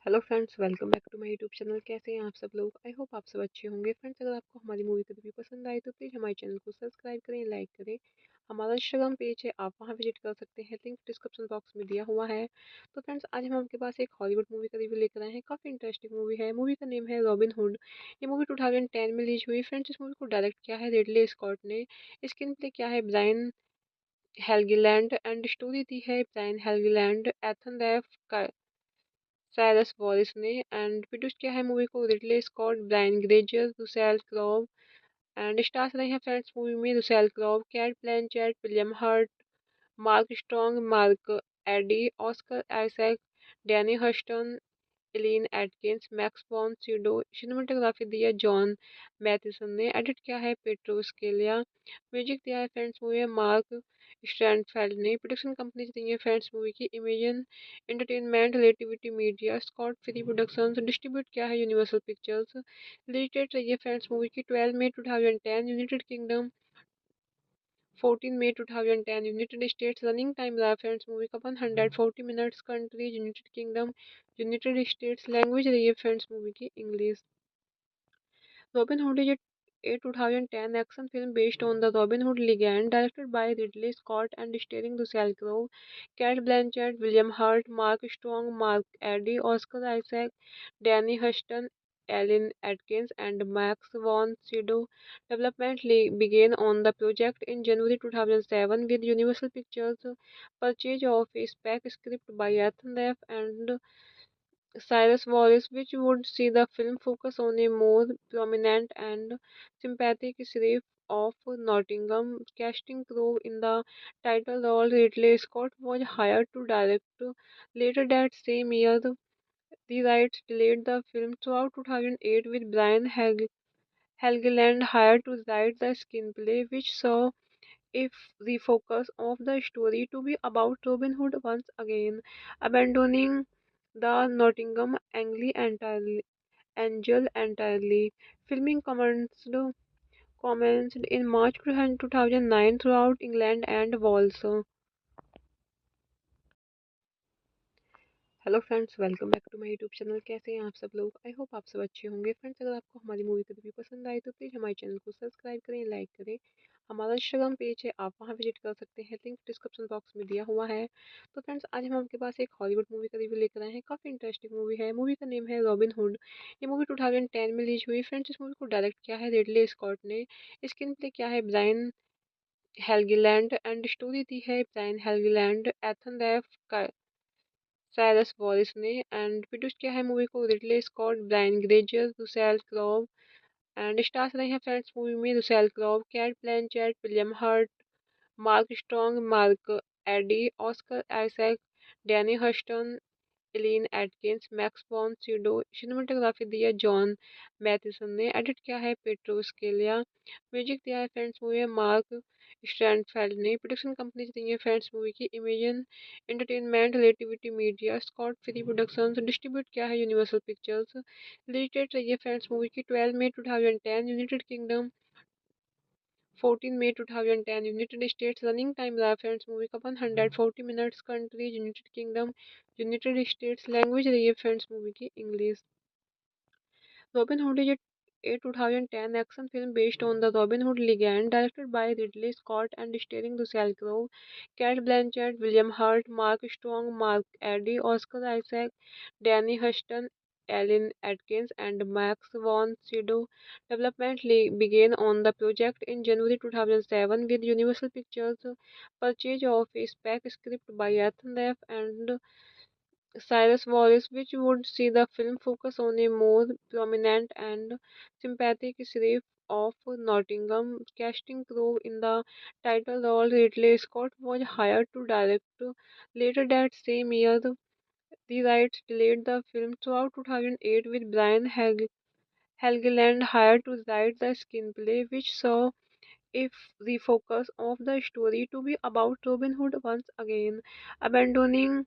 Hello friends, welcome back to my YouTube channel. कैसे हैं आप सब लोग? आई होप आप सब अच्छे होंगे। फ्रेंड्स, अगर आपको हमारी मूवी का रिव्यू पसंद आए तो प्लीज़ हमारे चैनल को सब्सक्राइब करें, लाइक करें। हमारा इंस्टाग्राम पेज है, आप वहां विजिट कर सकते हैं, लिंक डिस्क्रिप्शन बॉक्स में दिया हुआ है। तो फ्रेंड्स, आज हम आपके पास एक हॉलीवुड मूवी का रिव्यू लेकर आए हैं। काफ़ी इंटरेस्टिंग मूवी है। मूवी का नेम है रॉबिन हुड। ये मूवी 2010 में रिलीज हुई। फ्रेंड्स, इस मूवी को डायरेक्ट किया है रिडले स्कॉट ने। स्क्रीन प्ले किया है ब्रायन हेल्गीलैंड एंड स्टोरी दी है Brian Helgeland, Ethan Reiff, Cyrus Voris ने। एंड प्रोड्यूस किया है मूवी को Ridley Scott, Brian Grazer, Russell Crowe. And stars रहे हैं फ्रेंड्स मूवी में Russell Crowe, Cate Blanchett, William Hurt, Mark Strong, Mark Addy, Oscar Isaac, Danny Huston, Eileen Atkins, Max von Sydow. Cinematography दी है John मैथिसन ने। Edit किया है petro Scalea. Music दिया है फ्रेंड्स मूवी है मार्क स्टैंडफेल्ड ने। प्रोडक्शन कंपनी दी है फ्रेंड्स मूवी की Imagine Entertainment, Relativity Media, Scott Free Productions. Distribute किया है यूनिवर्सल पिक्चर्स। रिलीज डेट रही है फ्रेंड्स मूवी की 12 मई 2010 यूनाइटेड किंगडम, 14 मई 2010 यूनाइटेड स्टेट्स। रनिंग टाइम रहा फ्रेंड्स मूवी का 140 minutes. Countries United kingdom, United states. Language रही है फ्रेंड्स मूवी की English. Robin hood is a 2010 action film based on the Robin Hood legend, directed by Ridley Scott and starring Russell Crowe, Cate Blanchett, William Hurt, Mark Strong, Mark Addy, Oscar Isaac, Danny Huston, Alan Atkins, and Max von Sydow. Development began on the project in January 2007 with Universal Pictures' purchase of a spec script by Ethan Ralph and Cyrus Wallace, which would see the film focus on a more prominent and sympathetic sheriff of Nottingham. Casting Crowe in the title role, Ridley Scott was hired to direct. Later that same year, the rights delayed the film throughout 2008 with Brian Helgeland hired to write the screenplay, which saw if the focus of the story to be about Robin Hood once again abandoning the Nottingham Angel entirely. Filming commenced in March 2009 throughout England and Wales. Hello friends, welcome back to my YouTube channel. कैसे हैं आप सब लोग? I hope आप सब अच्छे होंगे। Friends, अगर आपको हमारी मूवी का रिव्यू पसंद आए तो प्लीज़ हमारे चैनल को सब्सक्राइब करें, लाइक करें। हमारा इंस्टाग्राम पेज है, आप वहाँ विजिट कर सकते हैं, लिंक डिस्क्रिप्शन बॉक्स में दिया हुआ है। तो फ्रेंड्स, आज हम आपके पास एक हॉलीवुड मूवी का रिव्यू लेकर आए हैं। काफ़ी इंटरेस्टिंग मूवी है। मूवी का नेम है रॉबिन हुड। ये मूवी 2010 में रिलीज हुई। फ्रेंड्स, इस मूवी को डायरेक्ट किया है रिडले स्कॉट ने। स्क्रीन प्ले किया है ब्रायन हेल्गीलैंड एंड स्टोरी दी है Brian Helgeland, Ethan Reiff, Cyrus Voris ने। एंड प्रोड्यूस किया है मूवी को Ridley Scott, Brian Grazer, Russell Crowe. And stars रहे हैं फ्रेंड्स मूवी में Russell Crowe, Cate Blanchett, William Hurt, Mark Strong, Mark Addy, Oscar Isaac, Danny Huston, Eileen Atkins, Max von Sydow. Cinematography दी है John मैथिसन ने। Edit किया है petro Scalea. Music दिया है फ्रेंड्स मूवी है मार्क स्टैंडफेल्ड ने। प्रोडक्शन कंपनी दी है फ्रेंड्स मूवी की Imagine Entertainment, Relativity Media, Scott Free Productions. Distribute किया है यूनिवर्सल पिक्चर्स। रिलीज डेट रही है फ्रेंड्स मूवी की 12 मई 2010 United kingdom, 14 May 2010 United States। Running time रहा फ्रेंड्स मूवी का 140 minutes. Countries United kingdom, United states. Language रही है फ्रेंड्स मूवी की English. Robin hood is a 2010 action film based on the Robin Hood legend, directed by Ridley Scott and starring Russell Crowe, Cate Blanchett, William Hurt, Mark Strong, Mark Addy, Oscar Isaac, Danny Huston, Alan Atkins, and Max von Sydow. Development began on the project in January 2007 with Universal Pictures' purchase of a spec script by Ethan Ralph and Cyrus Wallace, which would see the film focus on a more prominent and sympathetic sheriff of Nottingham. Casting Crowe in the title role, Ridley Scott was hired to direct. Later that same year, the rights delayed the film throughout 2008 with Brian Helgeland hired to write the screenplay, which saw if the focus of the story to be about Robin Hood once again, abandoning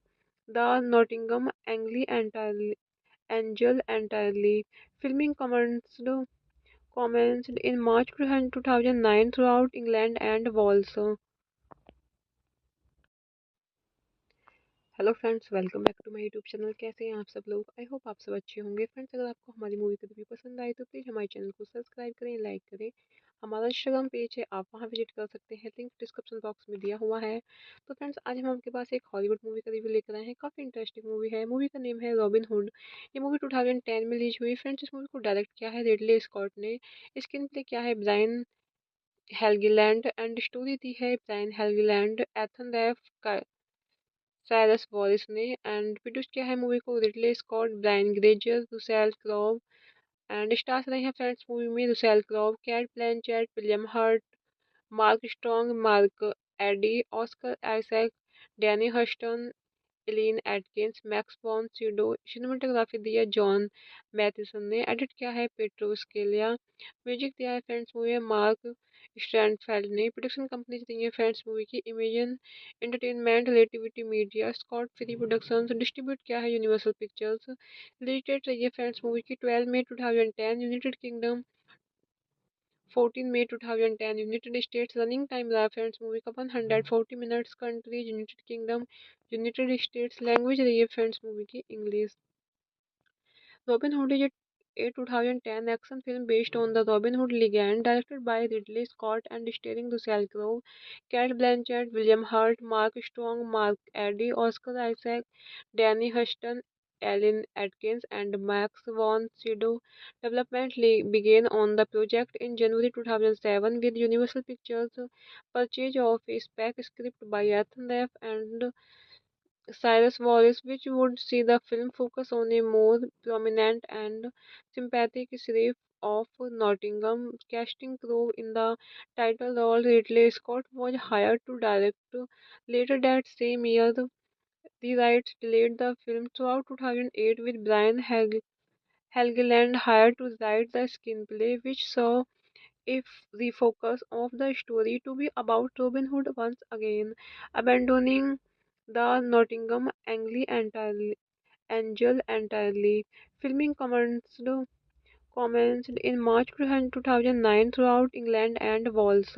the Nottingham Angel entirely. Filming commenced in March 2009 throughout England and Wales. Hello friends, welcome back to my YouTube channel. कैसे हैं आप सब लोग? I hope आप सब अच्छे होंगे। Friends, अगर आपको हमारी मूवी का रिव्यू पसंद आए तो प्लीज़ हमारे चैनल को सब्सक्राइब करें, लाइक करें। हमारा इंस्टाग्राम पेज है, आप वहाँ विजिट कर सकते हैं, लिंक डिस्क्रिप्शन बॉक्स में दिया हुआ है। तो फ्रेंड्स, आज हम आपके पास एक हॉलीवुड मूवी का रिव्यू लेकर आए हैं। काफ़ी इंटरेस्टिंग मूवी है। मूवी का नेम है रॉबिन हुड। ये मूवी 2010 में रिलीज हुई। फ्रेंड्स, इस मूवी को डायरेक्ट किया है रिडले स्कॉट ने। स्क्रीन प्ले किया है ब्रायन हेल्गीलैंड एंड स्टोरी दी है Brian Helgeland, Ethan Reiff, Cyrus Voris ने। एंड प्रोड्यूस किया है मूवी को Ridley Scott, Brian Grazer, Russell Crowe. And stars रहे हैं फ्रेंड्स मूवी में Russell Crowe, Cate Blanchett, William Hurt, Mark Strong, Mark Addy, Oscar Isaac, Danny Huston, Eileen Atkins, Max von Sydow. Cinematography दी है John मैथिसन ने। Edit किया है petro Scalea. Music दिया है फ्रेंड्स मूवी है मार्क स्टैंडफेल्ड ने। प्रोडक्शन कंपनी दी है फ्रेंड्स मूवी की Imagine Entertainment, Relativity Media, Scott Free Productions. Distribute किया है यूनिवर्सल पिक्चर्स। रिलीज डेट रही है फ्रेंड्स मूवी की 12 मई 2010 United kingdom, 14 May 2010 United states. Running time रहा फ्रेंड्स मूवी का 140 minutes. Countries United kingdom, United states. Language रही है फ्रेंड्स मूवी की English. Robin Hood is a 2010 action film based on the Robin Hood legend, directed by Ridley Scott and starring Russell Crowe, Cate Blanchett, William Hurt, Mark Strong, Mark Addy, Oscar Isaac, Danny Huston, Alan Atkins, and Max von Sydow. Development began on the project in January 2007 with Universal Pictures' purchase of a spec script by Ethan Ralph and Cyrus Wallace, which would see the film focus on a more prominent and sympathetic sheriff of Nottingham. Casting Crowe in the title role, Ridley Scott was hired to direct. Later that same year, the rights delayed the film throughout 2008 with Brian Helgeland hired to write the screenplay, which saw if the focus of the story to be about Robin Hood once again, abandoning the Nottingham Angel entirely. Filming commenced in March 2009 throughout England and Wales.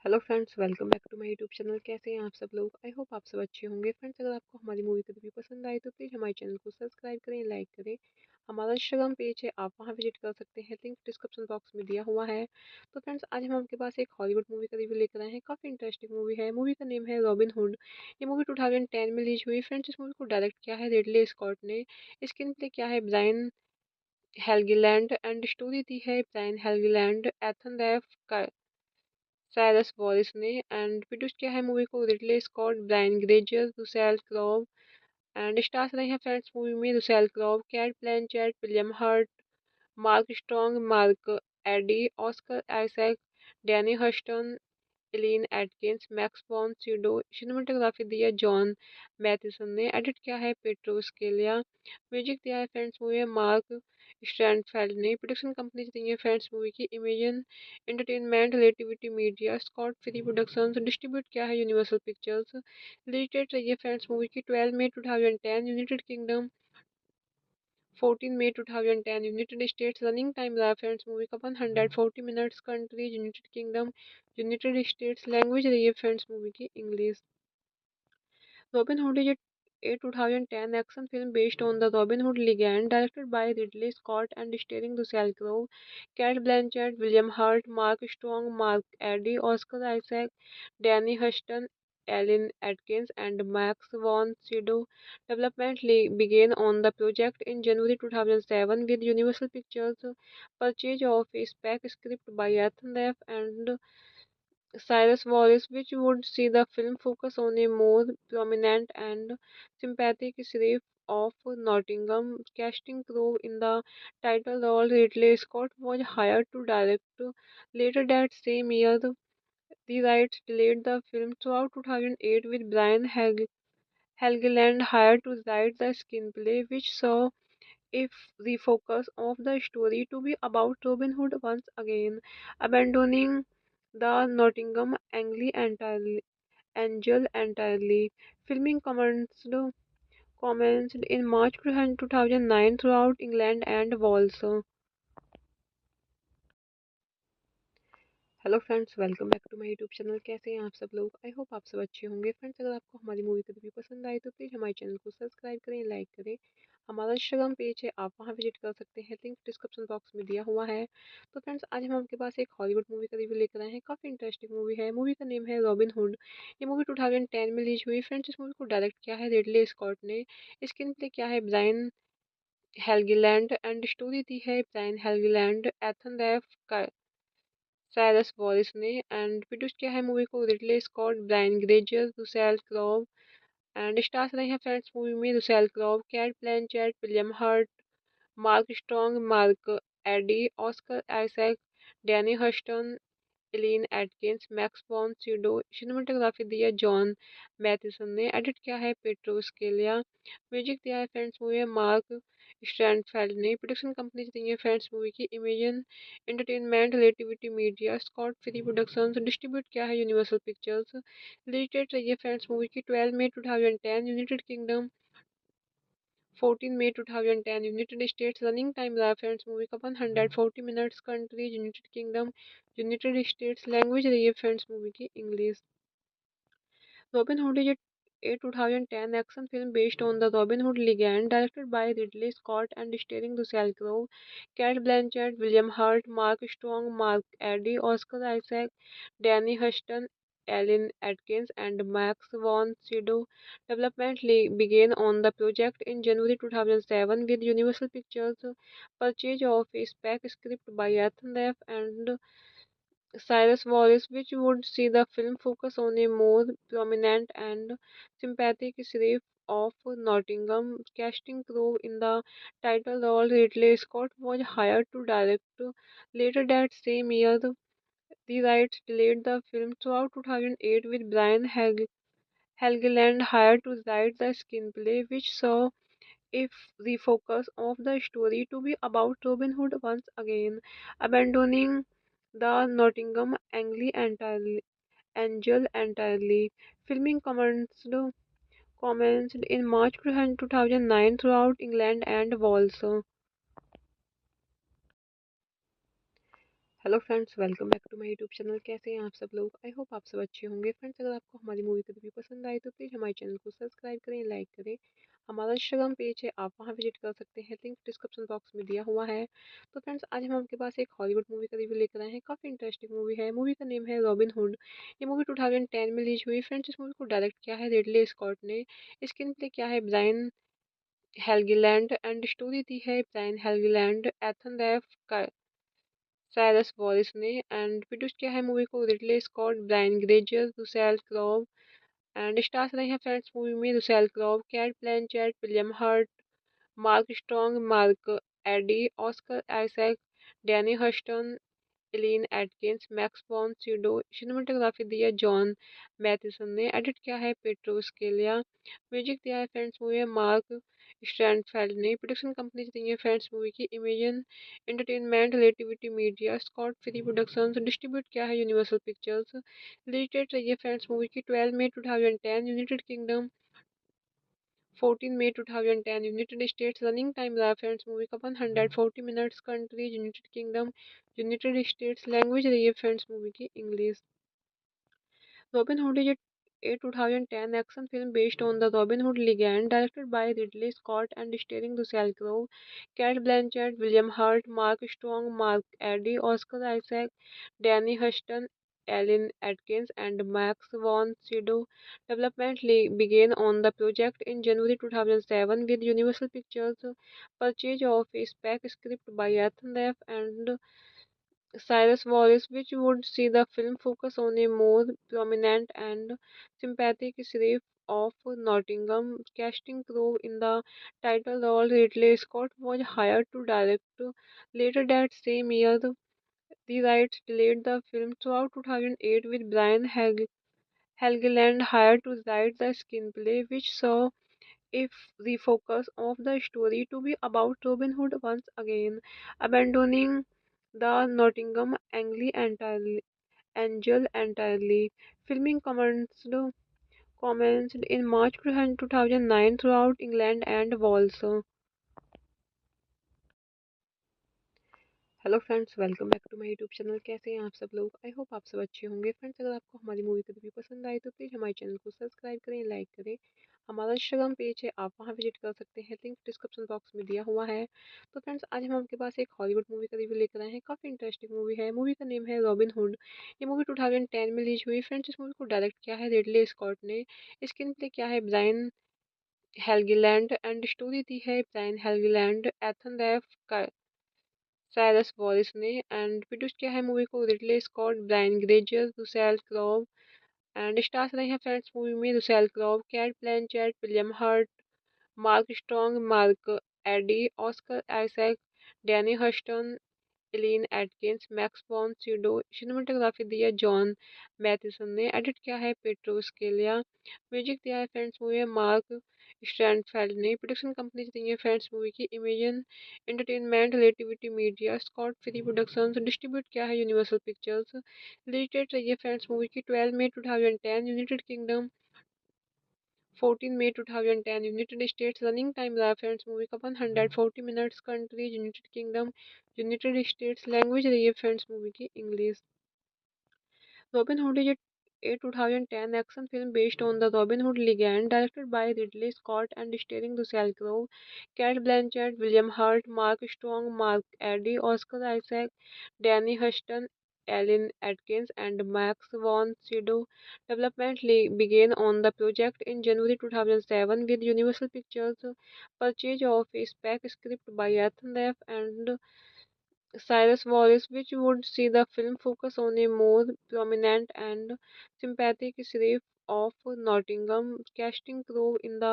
Hello friends, welcome back to my YouTube channel. कैसे हैं आप सब लोग? I hope आप सब अच्छे होंगे। Friends, अगर आपको हमारी मूवी का रिव्यू पसंद आए तो प्लीज़ हमारे चैनल को सब्सक्राइब करें, लाइक करें। हमारा इंस्टाग्राम पेज है, आप वहाँ विजिट कर सकते हैं, लिंक डिस्क्रिप्शन बॉक्स में दिया हुआ है। तो फ्रेंड्स, आज हम आपके पास एक हॉलीवुड मूवी का रिव्यू लेकर आए हैं। काफ़ी इंटरेस्टिंग मूवी है। मूवी का नेम है रॉबिन हुड। ये मूवी 2010 में रिलीज हुई। फ्रेंड्स, इस मूवी को डायरेक्ट किया है रिडले स्कॉट ने। स्क्रीन प्ले किया है ब्रायन हेल्गीलैंड एंड स्टोरी दी है Brian Helgeland, Ethan Reiff, Cyrus Voris ने। एंड प्रोड्यूस किया है मूवी को Ridley Scott, Brian Grazer, Russell Crowe. And stars रहे हैं फ्रेंड्स मूवी में Russell Crowe, Cate Blanchett, William Hurt, Mark Strong, Mark Addy, Oscar Isaac, Danny Huston, Eileen Atkins, Max von Sydow. Cinematography दी है John मैथिसन ने। Edit किया है petro Scalea. Music दिया है फ्रेंड्स मूवी में मार्क स्टैंडफेल्ड ने। प्रोडक्शन कंपनी दी है फ्रेंड्स मूवी की Imagine Entertainment, Relativity Media, Scott Free Productions. Distribute किया है यूनिवर्सल पिक्चर्स। रिलीज डेट रही है फ्रेंड्स मूवी की 12 मई 2010 United kingdom, 14 May 2010 United States। Running time रहा फ्रेंड्स मूवी का 140 minutes. Countries United kingdom, United states. Language रही है फ्रेंड्स मूवी की English. Robin hood is a 2010 action film based on the Robin Hood legend, directed by Ridley Scott and starring Russell Crowe, Cate Blanchett, William Hurt, Mark Strong, Mark Addy, Oscar Isaac, Danny Huston, Alan Atkins, and Max von Sydow. Development began on the project in January 2007 with Universal Pictures' purchase of a spec script by Ethan Ralph and Cyrus Wallace, which would see the film focus on a more prominent and sympathetic sheriff of Nottingham. Casting Crowe in the title role, Ridley Scott was hired to direct. Later that same year, the rights delayed the film throughout 2008 with Brian Helgeland hired to write the screenplay, which saw if the focus of the story to be about Robin Hood once again, abandoning the Nottingham Angel entirely. Filming commenced in March 2009 throughout England and Wales. Hello friends, welcome back to my YouTube channel. कैसे हैं आप सब लोग? I hope आप सब अच्छे होंगे। Friends, अगर आपको हमारी मूवी का रिव्यू पसंद आए तो प्लीज़ हमारे चैनल को सब्सक्राइब करें, लाइक करें। हमारा इंस्टाग्राम पेज है, आप वहाँ विजिट कर सकते हैं, लिंक डिस्क्रिप्शन बॉक्स में दिया हुआ है। तो फ्रेंड्स, आज हम आपके पास एक हॉलीवुड मूवी का रिव्यू लेकर आए हैं। काफ़ी इंटरेस्टिंग मूवी है। मूवी का नेम है रॉबिन हुड। ये मूवी 2010 में रिलीज हुई। फ्रेंड्स, इस मूवी को डायरेक्ट किया है रिडले स्कॉट ने। स्क्रीन प्ले किया है ब्रायन हेल्गीलैंड एंड स्टोरी दी है Brian Helgeland, Ethan Reiff, Cyrus Voris ने। एंड प्रोड्यूस किया है मूवी को Ridley Scott, Brian Grazer, Russell Crowe. And stars रहे हैं फ्रेंड्स मूवी में Russell Crowe, Cate Blanchett, William Hurt, Mark Strong, Mark Addy, Oscar Isaac, Danny Huston, Eileen Atkins, Max von Sydow. Cinematography दी है John मैथिसन ने। Edit किया है petro Scalea. Music दिया है फ्रेंड्स मूवी में मार्क स्टैंडफेल्ड ने। प्रोडक्शन कंपनी दी है फ्रेंड्स मूवी की Imagine Entertainment, Relativity Media, Scott Free Productions. Distribute किया है यूनिवर्सल पिक्चर्स। रिलीज डेट रही है फ्रेंड्स मूवी की 12 मई 2010 United kingdom, 14 May 2010 United states. Running time रहा फ्रेंड्स मूवी का 140 minutes. Countries United kingdom, United states. Language रही है फ्रेंड्स मूवी की English. Robin Hood is a 2010 action film based on the Robin Hood legend, directed by Ridley Scott and starring Russell Crowe, Cate Blanchett, William Hurt, Mark Strong, Mark Addy, Oscar Isaac, Danny Huston, Alan Atkins, and Max von Sydow. Development began on the project in January 2007 with Universal Pictures' purchase of a spec script by Ethan Ralph and Cyrus Wallace, which would see the film focus on a more prominent and sympathetic sheriff of Nottingham. Casting Crowe in the title role, Ridley Scott was hired to direct. Later that same year, the rights delayed the film throughout 2008 with Brian Helgeland hired to write the screenplay, which saw if the focus of the story to be about Robin Hood once again, abandoning the Nottingham Angel entirely. Filming commenced in March 2009 throughout England and Wales. Hello friends, welcome back to my YouTube channel. कैसे हैं आप सब लोग? I hope आप सब अच्छे होंगे। Friends, अगर आपको हमारी मूवी का रिव्यू पसंद आए तो प्लीज़ हमारे चैनल को सब्सक्राइब करें, लाइक करें। हमारा इंस्टाग्राम पेज है, आप वहाँ विजिट कर सकते हैं, लिंक डिस्क्रिप्शन बॉक्स में दिया हुआ है। तो फ्रेंड्स, आज हम आपके पास एक हॉलीवुड मूवी का रिव्यू लेकर आए हैं। काफ़ी इंटरेस्टिंग मूवी है। मूवी का नेम है रॉबिन हुड। ये मूवी 2010 में रिलीज हुई। फ्रेंड्स, इस मूवी को डायरेक्ट किया है रिडले स्कॉट ने। स्क्रीन प्ले किया है ब्रायन हेल्गीलैंड एंड स्टोरी दी है Brian Helgeland, Ethan Reiff, Cyrus Voris ने। एंड प्रोड्यूस किया है मूवी को Ridley Scott, Brian Grazer, Russell Crowe. And stars रहे हैं फ्रेंड्स मूवी में Russell Crowe, Cate Blanchett, William Hurt, Mark Strong, Mark Addy, Oscar Isaac, Danny Huston, Eileen Atkins, Max von Sydow. Cinematography दी है John मैथिसन ने। Edit किया है petro Scalea. Music दिया है फ्रेंड्स मूवी है मार्क स्टैंडफेल्ड ने। प्रोडक्शन कंपनी दी है फ्रेंड्स मूवी की Imagine Entertainment, Relativity Media, Scott Free Productions. Distribute किया है यूनिवर्सल पिक्चर्स। रिलीज डेट रही है फ्रेंड्स मूवी की 12 मई 2010 United kingdom, 14 May 2010 United States। Running time रहा फ्रेंड्स मूवी का 140 minutes. Countries United kingdom, United states. Language रही है फ्रेंड्स मूवी की English. Robin hood is a 2010 action film based on the Robin Hood legend, directed by Ridley Scott and starring Russell Crowe, Cate Blanchett, William Hurt, Mark Strong, Mark Addy, Oscar Isaac, Danny Huston, Alan Atkins, and Max von Sydow. Development began on the project in January 2007 with Universal Pictures' purchase of a spec script by Ethan Ralph and Cyrus Wallace, which would see the film focus on a more prominent and sympathetic sheriff of Nottingham. Casting Crowe in the title role, Ridley Scott was hired to direct. Later that same year, the rights delayed the film throughout 2008 with Brian Helgeland hired to write the screenplay, which saw if the focus of the story to be about Robin Hood once again, abandoning the Nottingham Angel entirely. Filming commenced in March 2009 throughout England and Wales. Hello friends, welcome back to my YouTube channel. कैसे हैं आप सब लोग? I hope आप सब अच्छे होंगे। Friends, अगर आपको हमारी मूवी का रिव्यू पसंद आए तो प्लीज़ हमारे चैनल को सब्सक्राइब करें, लाइक करें। हमारा इंस्टाग्राम पेज है, आप वहाँ विजिट कर सकते हैं, लिंक डिस्क्रिप्शन बॉक्स में दिया हुआ है। तो फ्रेंड्स, आज हम आपके पास एक हॉलीवुड मूवी का रिव्यू लेकर आए हैं। काफ़ी इंटरेस्टिंग मूवी है। मूवी का नेम है रॉबिन हुड। ये मूवी 2010 में रिलीज हुई। फ्रेंड्स, इस मूवी को डायरेक्ट किया है रिडले स्कॉट ने। स्क्रीन प्ले किया है ब्रायन हेल्गीलैंड एंड स्टोरी दी है Brian Helgeland, Ethan Reiff, Cyrus Voris ने। एंड प्रोड्यूस किया है मूवी को Ridley Scott, Brian Grazer, Russell Crowe. And stars रहे हैं फ्रेंड्स मूवी में Russell Crowe, Cate Blanchett, William Hurt, Mark Strong, Mark Addy, Oscar Isaac, Danny Huston, Eileen Atkins, Max von Sydow. Cinematography दी है John मैथिसन ने। Edit किया है petro Scalea. Music दिया है फ्रेंड्स मूवी है मार्क स्टैंडफेल्ड ने। प्रोडक्शन कंपनी दी है फ्रेंड्स मूवी की Imagine Entertainment, Relativity Media, Scott Free Productions. Distribute किया है यूनिवर्सल पिक्चर्स। रिलीज डेट रही है फ्रेंड्स मूवी की 12 मई 2010 United kingdom, 14 May 2010 United states. Running time रहा फ्रेंड्स मूवी का 140 minutes. Countries United kingdom, United states. Language रही है फ्रेंड्स मूवी की English. Robin Hood is a 2010 action film based on the Robin Hood legend, directed by Ridley Scott and starring Russell Crowe, Cate Blanchett, William Hurt, Mark Strong, Mark Addy, Oscar Isaac, Danny Huston, Alan Atkins, and Max von Sydow. Development began on the project in January 2007 with Universal Pictures' purchase of a spec script by Ethan Ralph and Cyrus Wallace, which would see the film focus on a more prominent and sympathetic sheriff of Nottingham. Casting Crowe in the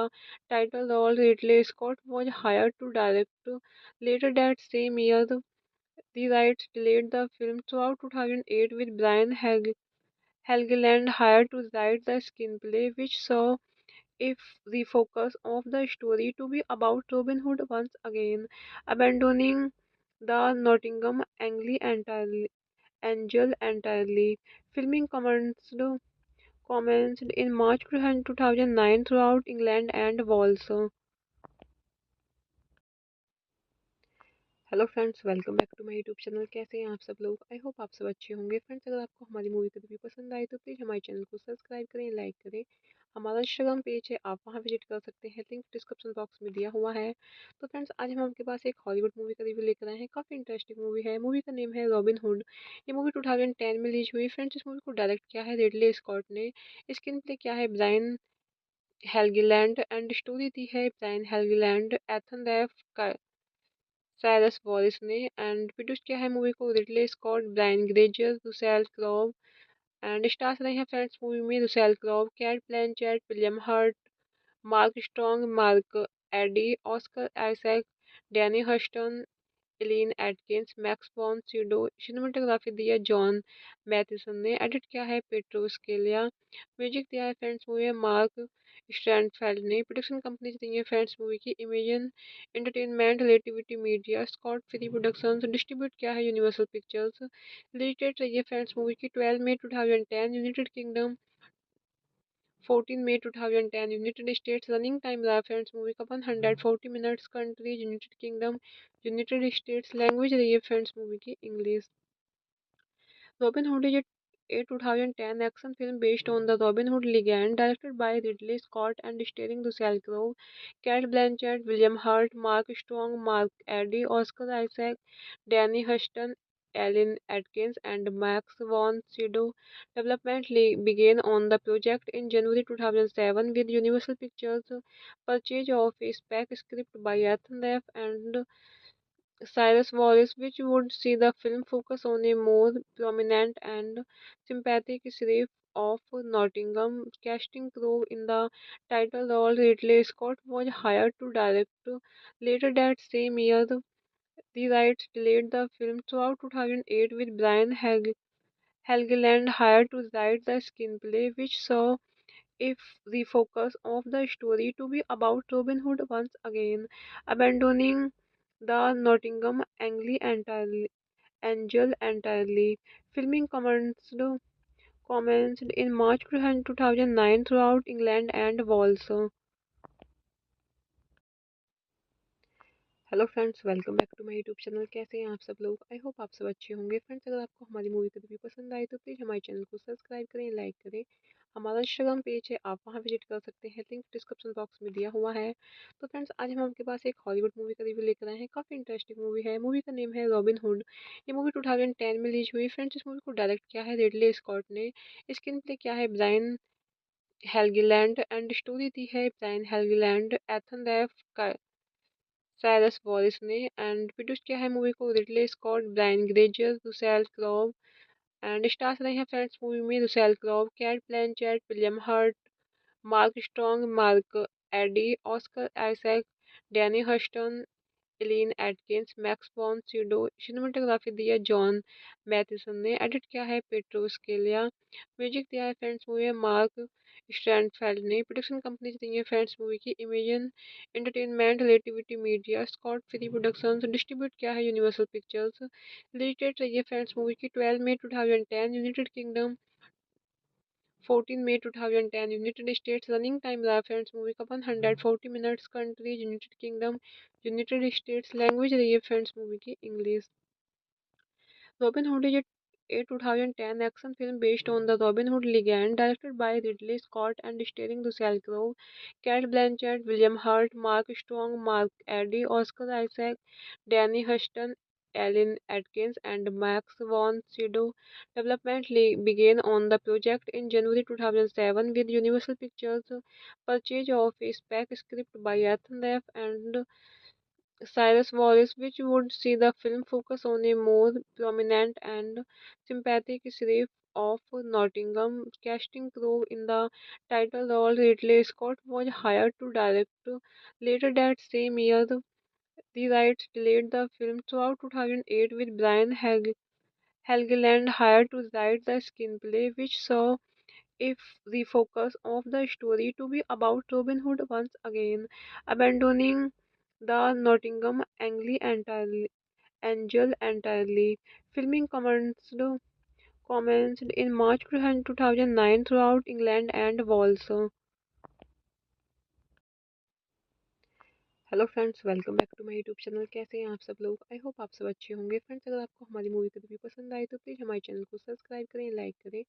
title role, Ridley Scott was hired to direct. Later that same year, the rights delayed the film throughout 2008 with Brian Helgeland hired to write the screenplay, which saw if the focus of the story to be about Robin Hood once again, abandoning the Nottingham Angel entirely. Filming commenced in March 2009 throughout England and Wales. Hello friends, welcome back to my YouTube channel. कैसे हैं आप सब लोग? I hope आप सब अच्छे होंगे। Friends, अगर आपको हमारी मूवी का रिव्यू पसंद आए तो प्लीज़ हमारे चैनल को सब्सक्राइब करें, लाइक करें। हमारा इंस्टाग्राम पेज है, आप वहाँ विजिट कर सकते हैं, लिंक डिस्क्रिप्शन बॉक्स में दिया हुआ है। तो फ्रेंड्स, आज हम आपके पास एक हॉलीवुड मूवी का रिव्यू लेकर आए हैं। काफ़ी इंटरेस्टिंग मूवी है। मूवी का नेम है रॉबिन हुड। ये मूवी 2010 में रिलीज हुई। फ्रेंड्स, इस मूवी को डायरेक्ट किया है रिडले स्कॉट ने। स्क्रीन प्ले किया है ब्रायन हेल्गीलैंड एंड स्टोरी दी है Brian Helgeland, Ethan Reiff, Cyrus Voris ने। एंड प्रोड्यूस किया है मूवी को Ridley Scott, Brian Grazer, Russell Crowe. And stars रहे हैं फ्रेंड्स मूवी में Russell Crowe, Cate Blanchett, William Hurt, Mark Strong, Mark Addy, Oscar Isaac, Danny Huston, Eileen Atkins, Max von Sydow. Cinematography दी है John मैथिसन ने। Edit किया है petro Scalea. Music दिया है फ्रेंड्स मूवी है मार्क स्टैंडफेल्ड ने। प्रोडक्शन कंपनी दी है फ्रेंड्स मूवी की Imagine Entertainment, Relativity Media, Scott Free Productions. Distribute किया है यूनिवर्सल पिक्चर्स। रिलीज डेट रही है फ्रेंड्स मूवी की 12 मई 2010 United kingdom, 14 May 2010 United States। Running time रहा फ्रेंड्स मूवी का 140 minutes. Countries United kingdom, United states. Language रही है फ्रेंड्स मूवी की English. Robin hood is a 2010 action film based on the Robin Hood legend, directed by Ridley Scott and starring Russell Crowe, Cate Blanchett, William Hurt, Mark Strong, Mark Addy, Oscar Isaac, Danny Huston, Alan Atkins, and Max von Sydow. Development began on the project in January 2007 with Universal Pictures' purchase of a spec script by Ethan Ralph and Cyrus Wallace, which would see the film focus on a more prominent and sympathetic sheriff of Nottingham. Casting Crowe in the title role, Ridley Scott was hired to direct. Later that same year, the rights delayed the film throughout 2008 with Brian Helgeland hired to write the screenplay, which saw if the focus of the story to be about Robin Hood once again, abandoning the Nottingham Angel entirely. Filming commenced in March 2009 throughout England and Wales. Hello friends, welcome back to my YouTube channel. कैसे हैं आप सब लोग? I hope आप सब अच्छे होंगे। Friends, अगर आपको हमारी मूवी का रिव्यू पसंद आए तो प्लीज़ हमारे चैनल को सब्सक्राइब करें, लाइक करें। हमारा इंस्टाग्राम पेज है, आप वहाँ विजिट कर सकते हैं, लिंक डिस्क्रिप्शन बॉक्स में दिया हुआ है। तो फ्रेंड्स, आज हम आपके पास एक हॉलीवुड मूवी का रिव्यू लेकर आए हैं। काफ़ी इंटरेस्टिंग मूवी है। मूवी का नेम है रॉबिन हुड। ये मूवी 2010 में रिलीज हुई। फ्रेंड्स, इस मूवी को डायरेक्ट किया है रिडले स्कॉट ने। स्क्रीन प्ले किया है ब्रायन हेल्गीलैंड एंड स्टोरी दी है Brian Helgeland, Ethan Reiff, Cyrus Voris ने। एंड प्रोड्यूस किया है मूवी को Ridley Scott, Brian Grazer, Russell Crowe. And stars रहे हैं फ्रेंड्स मूवी में Russell Crowe, Cate Blanchett, William Hurt, Mark Strong, Mark Addy, Oscar Isaac, Danny Huston, Eileen Atkins, Max von Sydow. Cinematography दी है John मैथिसन ने। Edit किया है petro Scalea. Music दिया है फ्रेंड्स मूवी है मार्क स्टैंडफेल्ड ने। प्रोडक्शन कंपनी दी है फ्रेंड्स मूवी की Imagine Entertainment, Relativity Media, Scott Free Productions. Distribute किया है यूनिवर्सल पिक्चर्स। रिलीज डेट रही है फ्रेंड्स मूवी की 12 मई 2010 United kingdom, 14 May 2010 United states. Running time रहा फ्रेंड्स मूवी का 140 minutes. Countries United kingdom, United states. Language रही है फ्रेंड्स मूवी की English. Robin Hood is a 2010 action film based on the Robin Hood legend, directed by Ridley Scott and starring Russell Crowe, Cate Blanchett, William Hurt, Mark Strong, Mark Addy, Oscar Isaac, Danny Huston, Alan Atkins, and Max von Sydow. Development began on the project in January 2007 with Universal Pictures' purchase of a spec script by Ethan Ralph and Cyrus Wallace, which would see the film focus on a more prominent and sympathetic sheriff of Nottingham. Casting Crowe in the title role, Ridley Scott was hired to direct. Later that same year, the rights delayed the film throughout 2008 with Brian Helgeland hired to write the screenplay, which saw if the focus of the story to be about Robin Hood once again, abandoning the Nottingham Angel entirely. Filming commenced in March 2009 throughout England and Wales. Hello friends, welcome back to my YouTube channel. कैसे हैं आप सब लोग? I hope आप सब अच्छे होंगे। Friends, अगर आपको हमारी मूवी का रिव्यू पसंद आए तो प्लीज़ हमारे चैनल को सब्सक्राइब करें, लाइक करें।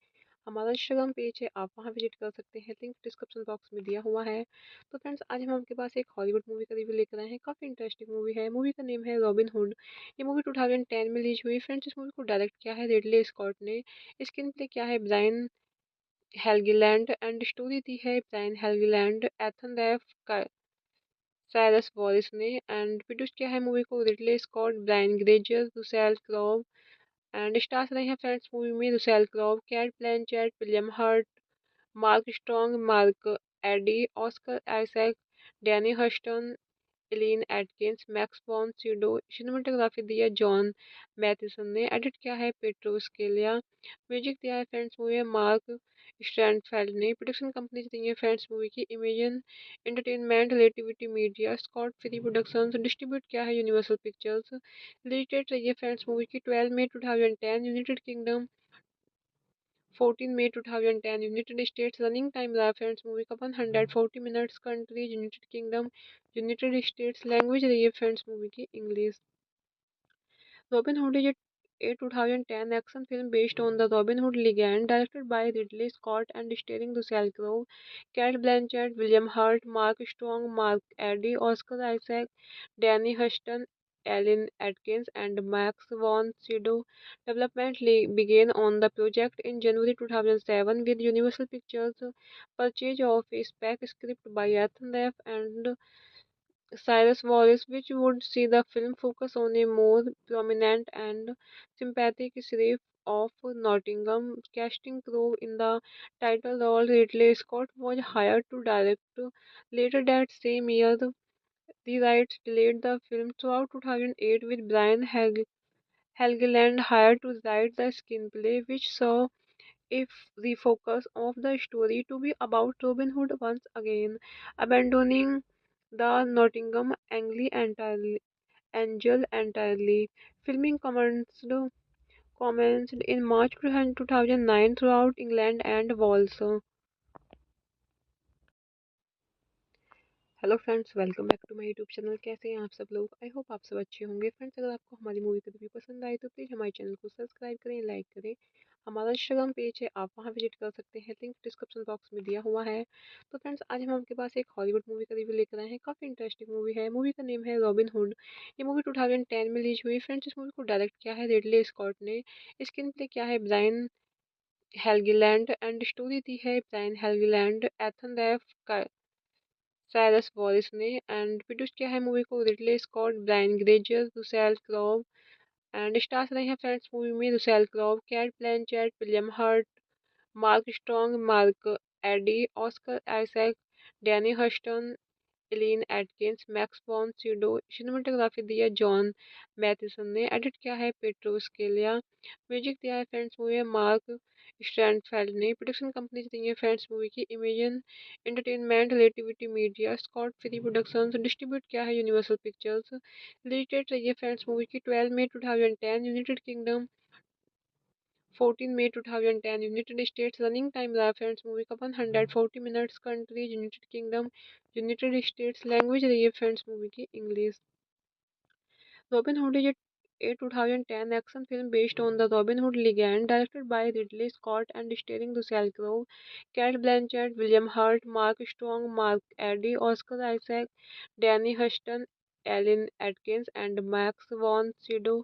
हमारा इंस्टाग्राम पेज है, आप वहाँ विजिट कर सकते हैं, लिंक डिस्क्रिप्शन बॉक्स में दिया हुआ है। तो फ्रेंड्स, आज हम आपके पास एक हॉलीवुड मूवी का रिव्यू लेकर आए हैं। काफ़ी इंटरेस्टिंग मूवी है। मूवी का नेम है रॉबिन हुड। ये मूवी 2010 में रिलीज हुई। फ्रेंड्स, इस मूवी को डायरेक्ट किया है रिडले स्कॉट ने। स्क्रीन प्ले किया है ब्रायन हेल्गीलैंड एंड स्टोरी दी है Brian Helgeland, Ethan Reiff, Cyrus Voris ने। एंड प्रोड्यूस किया है मूवी को Ridley Scott, Brian Grazer, Russell Crowe. And stars रहे हैं फ्रेंड्स मूवी में Russell Crowe, Cate Blanchett, William Hurt, Mark Strong, Mark Addy, Oscar Isaac, Danny Huston, Eileen Atkins, Max von Sydow. Cinematography दी है John मैथिसन ने। Edit किया है petro Scalea. Music दिया है फ्रेंड्स मूवी है मार्क स्टैंडफेल्ड ने। प्रोडक्शन कंपनी दी है फ्रेंड्स मूवी की Imagine Entertainment, Relativity Media, Scott Free Productions. Distribute किया है यूनिवर्सल पिक्चर्स। रिलीज डेट रही है फ्रेंड्स मूवी की 12 मई 2010 United kingdom, 14 May 2010 United States। Running time रहा फ्रेंड्स मूवी का 140 minutes. Countries United kingdom, United states. Language रही है फ्रेंड्स मूवी की English. Robin hood is a 2010 action film based on the Robin Hood legend, directed by Ridley Scott and starring Russell Crowe, Cate Blanchett, William Hurt, Mark Strong, Mark Addy, Oscar Isaac, Danny Huston, Alan Atkins, and Max von Sydow. Development began on the project in January 2007 with Universal Pictures' purchase of a spec script by Ethan Ralph and Cyrus Wallace, which would see the film focus on a more prominent and sympathetic sheriff of Nottingham. Casting Crowe in the title role, Ridley Scott was hired to direct. Later that same year, the rights delayed the film throughout 2008 with Brian Helgeland hired to write the screenplay, which saw if the focus of the story to be about Robin Hood once again, abandoning the Nottingham Angel entirely. Filming commenced in March 2009 throughout England and Wales. Hello friends, welcome back to my YouTube channel. कैसे हैं आप सब लोग? I hope आप सब अच्छे होंगे। Friends, अगर आपको हमारी मूवी का रिव्यू पसंद आए तो प्लीज़ हमारे चैनल को सब्सक्राइब करें, लाइक करें। हमारा इंस्टाग्राम पेज है, आप वहाँ विजिट कर सकते हैं, लिंक डिस्क्रिप्शन बॉक्स में दिया हुआ है। तो फ्रेंड्स, आज हम आपके पास एक हॉलीवुड मूवी का रिव्यू लेकर आए हैं। काफ़ी इंटरेस्टिंग मूवी है। मूवी का नेम है रॉबिन हुड। ये मूवी 2010 में रिलीज हुई। फ्रेंड्स, इस मूवी को डायरेक्ट किया है रिडले स्कॉट ने। स्क्रीन प्ले किया है ब्रायन हेल्गीलैंड एंड स्टोरी दी है Brian Helgeland, Ethan Reiff, Cyrus Voris ने। एंड प्रोड्यूस किया है मूवी को Ridley Scott, Brian Grazer, Russell Crowe. And stars रहे हैं फ्रेंड्स मूवी में Russell Crowe, Cate Blanchett, William Hurt, Mark Strong, Mark Addy, Oscar Isaac, Danny Huston, Eileen Atkins, Max von Sydow. Cinematography दी है John मैथिसन ने। Edit किया है petro Scalea. Music दिया है फ्रेंड्स मूवी है मार्क स्टैंडफेल्ड ने। प्रोडक्शन कंपनी दी है फ्रेंड्स मूवी की Imagine Entertainment, Relativity Media, Scott Free Productions. Distribute किया है यूनिवर्सल पिक्चर्स। रिलीज डेट रही है फ्रेंड्स मूवी की 12 मई 2010 United kingdom, 14 May 2010 United states. Running time रहा फ्रेंड्स मूवी का 140 minutes. Countries United kingdom, United states. Language रही है फ्रेंड्स मूवी की English. Robin Hood is a 2010 action film based on the Robin Hood legend, directed by Ridley Scott and starring Russell Crowe, Cate Blanchett, William Hurt, Mark Strong, Mark Addy, Oscar Isaac, Danny Huston, Alan Atkins, and Max von Sydow.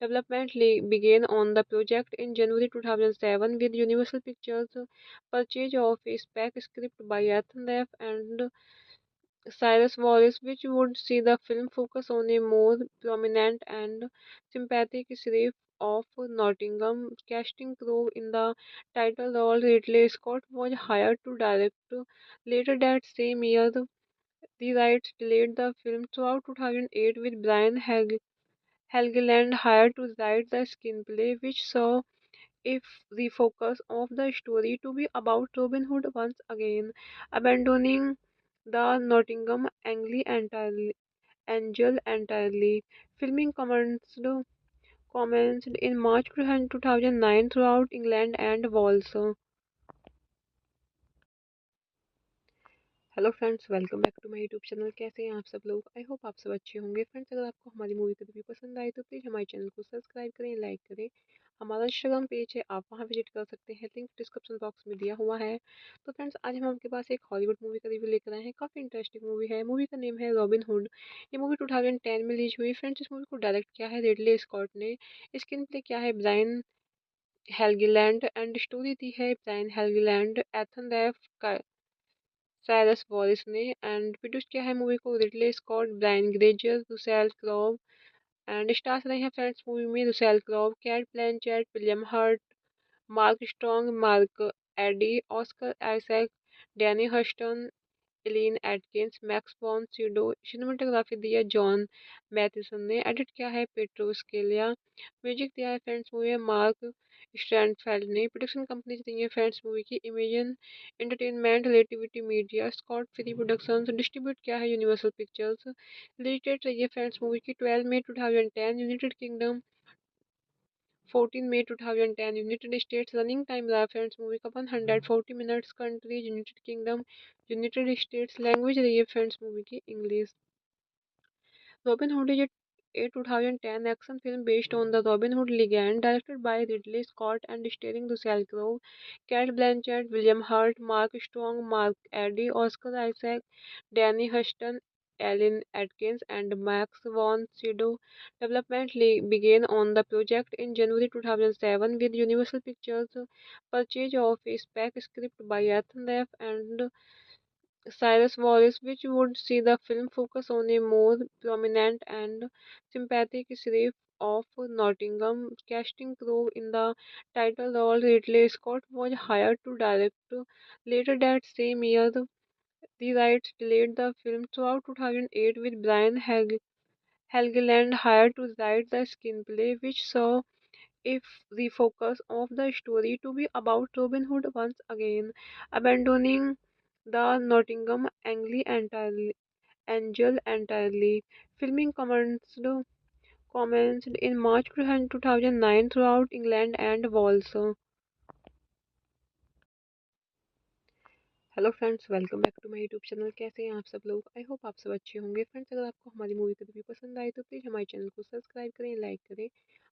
Development began on the project in January 2007 with Universal Pictures' purchase of a spec script by Ethan Ralph and Cyrus Wallace, which would see the film focus on a more prominent and sympathetic sheriff of Nottingham. Casting Crowe in the title role, Ridley Scott was hired to direct. Later that same year, the rights delayed the film throughout 2008 with Brian Helgeland hired to write the screenplay, which saw if the focus of the story to be about Robin Hood once again, abandoning the Nottingham Angel entirely. Filming commenced in March 2009 throughout England and Wales. Hello friends, welcome back to my YouTube channel. कैसे हैं आप सब लोग? I hope आप सब अच्छे होंगे। Friends, अगर आपको हमारी मूवी का रिव्यू पसंद आए तो प्लीज़ हमारे चैनल को सब्सक्राइब करें, लाइक करें। हमारा इंस्टाग्राम पेज है, आप वहाँ विजिट कर सकते हैं, लिंक डिस्क्रिप्शन बॉक्स में दिया हुआ है। तो फ्रेंड्स, आज हम आपके पास एक हॉलीवुड मूवी का रिव्यू लेकर आए हैं। काफ़ी इंटरेस्टिंग मूवी है। मूवी का नेम है रॉबिन हुड। ये मूवी 2010 में रिलीज हुई। फ्रेंड्स, इस मूवी को डायरेक्ट किया है रिडले स्कॉट ने। स्क्रीन प्ले किया है ब्रायन हेल्गीलैंड एंड स्टोरी दी है Brian Helgeland, Ethan Reiff, Cyrus Voris ने। एंड प्रोड्यूस किया है मूवी को Ridley Scott, Brian Grazer, Russell Crowe. And stars रहे हैं फ्रेंड्स मूवी में Russell Crowe, Cate Blanchett, William Hurt, Mark Strong, Mark Addy, Oscar Isaac, Danny Huston, Eileen Atkins, Max von Sydow. Cinematography दी है John मैथिसन ने। Edit किया है petro Scalea. Music दिया है फ्रेंड्स मूवी है मार्क स्टैंडफेल्ड ने। प्रोडक्शन कंपनी दी है फ्रेंड्स मूवी की Imagine Entertainment, Relativity Media, Scott Free Productions. Distribute किया है यूनिवर्सल पिक्चर्स। रिलीज डेट रही है फ्रेंड्स मूवी की 12 मई 2010 United kingdom, 14 May 2010 United States। Running time रहा फ्रेंड्स मूवी का 140 minutes. Countries United kingdom, United states. Language रही है फ्रेंड्स मूवी की English. Robin hood is a 2010 action film based on the Robin Hood legend, directed by Ridley Scott and starring Russell Crowe, Cate Blanchett, William Hurt, Mark Strong, Mark Addy, Oscar Isaac, Danny Huston, Alan Atkins, and Max von Sydow. Development began on the project in January 2007 with Universal Pictures' purchase of a spec script by Ethan Ralph and Cyrus Wallace, which would see the film focus on a more prominent and sympathetic sheriff of Nottingham. Casting Crowe in the title role, Ridley Scott was hired to direct. Later that same year, the rights delayed the film throughout 2008 with Brian Helgeland hired to write the screenplay, which saw if the focus of the story to be about Robin Hood once again, abandoning the Nottingham Angel entirely. Filming commenced in March 2009 throughout England and Wales. Hello friends, welcome back to my YouTube channel. कैसे हैं आप सब लोग? I hope आप सब अच्छे होंगे। Friends, अगर आपको हमारी मूवी का रिव्यू पसंद आए तो प्लीज़ हमारे चैनल को सब्सक्राइब करें, लाइक करें।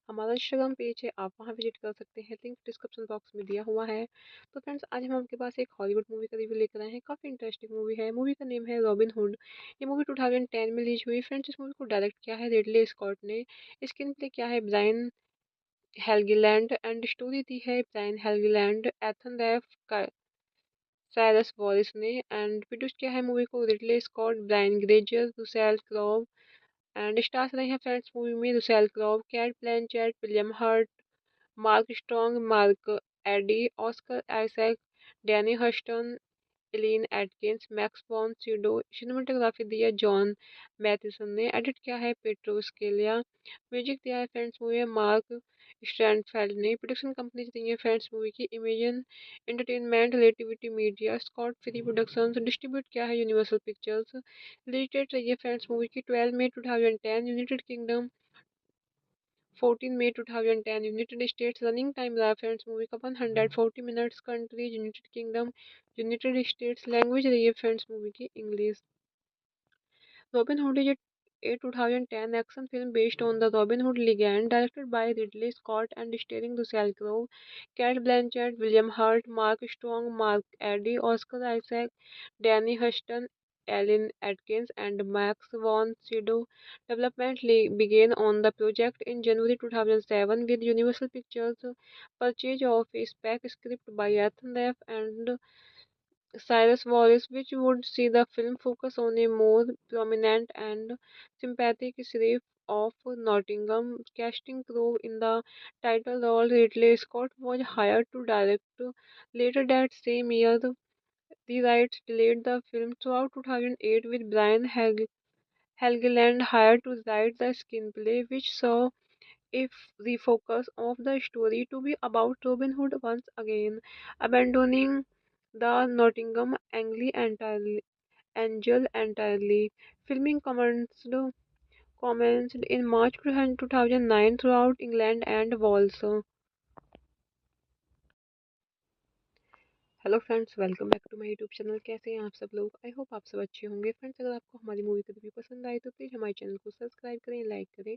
हमारा इंस्टाग्राम पेज है, आप वहाँ विजिट कर सकते हैं, लिंक डिस्क्रिप्शन बॉक्स में दिया हुआ है। तो फ्रेंड्स, आज हम आपके पास एक हॉलीवुड मूवी का रिव्यू लेकर आए हैं। काफ़ी इंटरेस्टिंग मूवी है। मूवी का नेम है रॉबिन हुड। ये मूवी 2010 में रिलीज हुई। फ्रेंड्स, इस मूवी को डायरेक्ट किया है रिडले स्कॉट ने। स्क्रीन प्ले किया है ब्रायन हेल्गीलैंड एंड स्टोरी दी है Brian Helgeland, Ethan Reiff, Cyrus Voris ने। एंड प्रोड्यूस किया है मूवी को Ridley Scott, Brian Grazer, Russell Crowe. And stars रहे हैं फ्रेंड्स मूवी में Russell Crowe, Cate Blanchett, William Hurt, Mark Strong, Mark Addy, Oscar Isaac, Danny Huston, Eileen Atkins, Max von Sydow. Cinematography दी है John मैथिसन ने। Edit किया है petro Scalea. Music दिया है फ्रेंड्स मूवी है मार्क स्टैंडफेल्ड ने। प्रोडक्शन कंपनी दी है फ्रेंड्स मूवी की Imagine Entertainment, Relativity Media, Scott Free Productions. Distribute किया है यूनिवर्सल पिक्चर्स। रिलीज डेट रही है फ्रेंड्स मूवी की 12 मई 2010 United kingdom, 14 May 2010 United states. Running time रहा फ्रेंड्स मूवी का 140 minutes. Countries United kingdom, United states. Language रही है फ्रेंड्स मूवी की English. Robin Hood is a 2010 action film based on the Robin Hood legend, directed by Ridley Scott and starring Russell Crowe, Cate Blanchett, William Hurt, Mark Strong, Mark Addy, Oscar Isaac, Danny Huston, Alan Atkins, and Max von Sydow. Development began on the project in January 2007 with Universal Pictures' purchase of a spec script by Ethan Ralph and Cyrus Wallace, which would see the film focus on a more prominent and sympathetic sheriff of Nottingham. Casting Crowe in the title role, Ridley Scott was hired to direct. Later that same year, the rights delayed the film throughout 2008 with Brian Helgeland hired to write the screenplay, which saw if the focus of the story to be about Robin Hood once again, abandoning the Nottingham Angel entirely. Filming commenced in March 2009 throughout England and Wales. Hello friends, welcome back to my YouTube channel. कैसे हैं आप सब लोग? I hope आप सब अच्छे होंगे। Friends, अगर आपको हमारी मूवी का रिव्यू पसंद आए तो प्लीज़ हमारे चैनल को सब्सक्राइब करें, लाइक करें।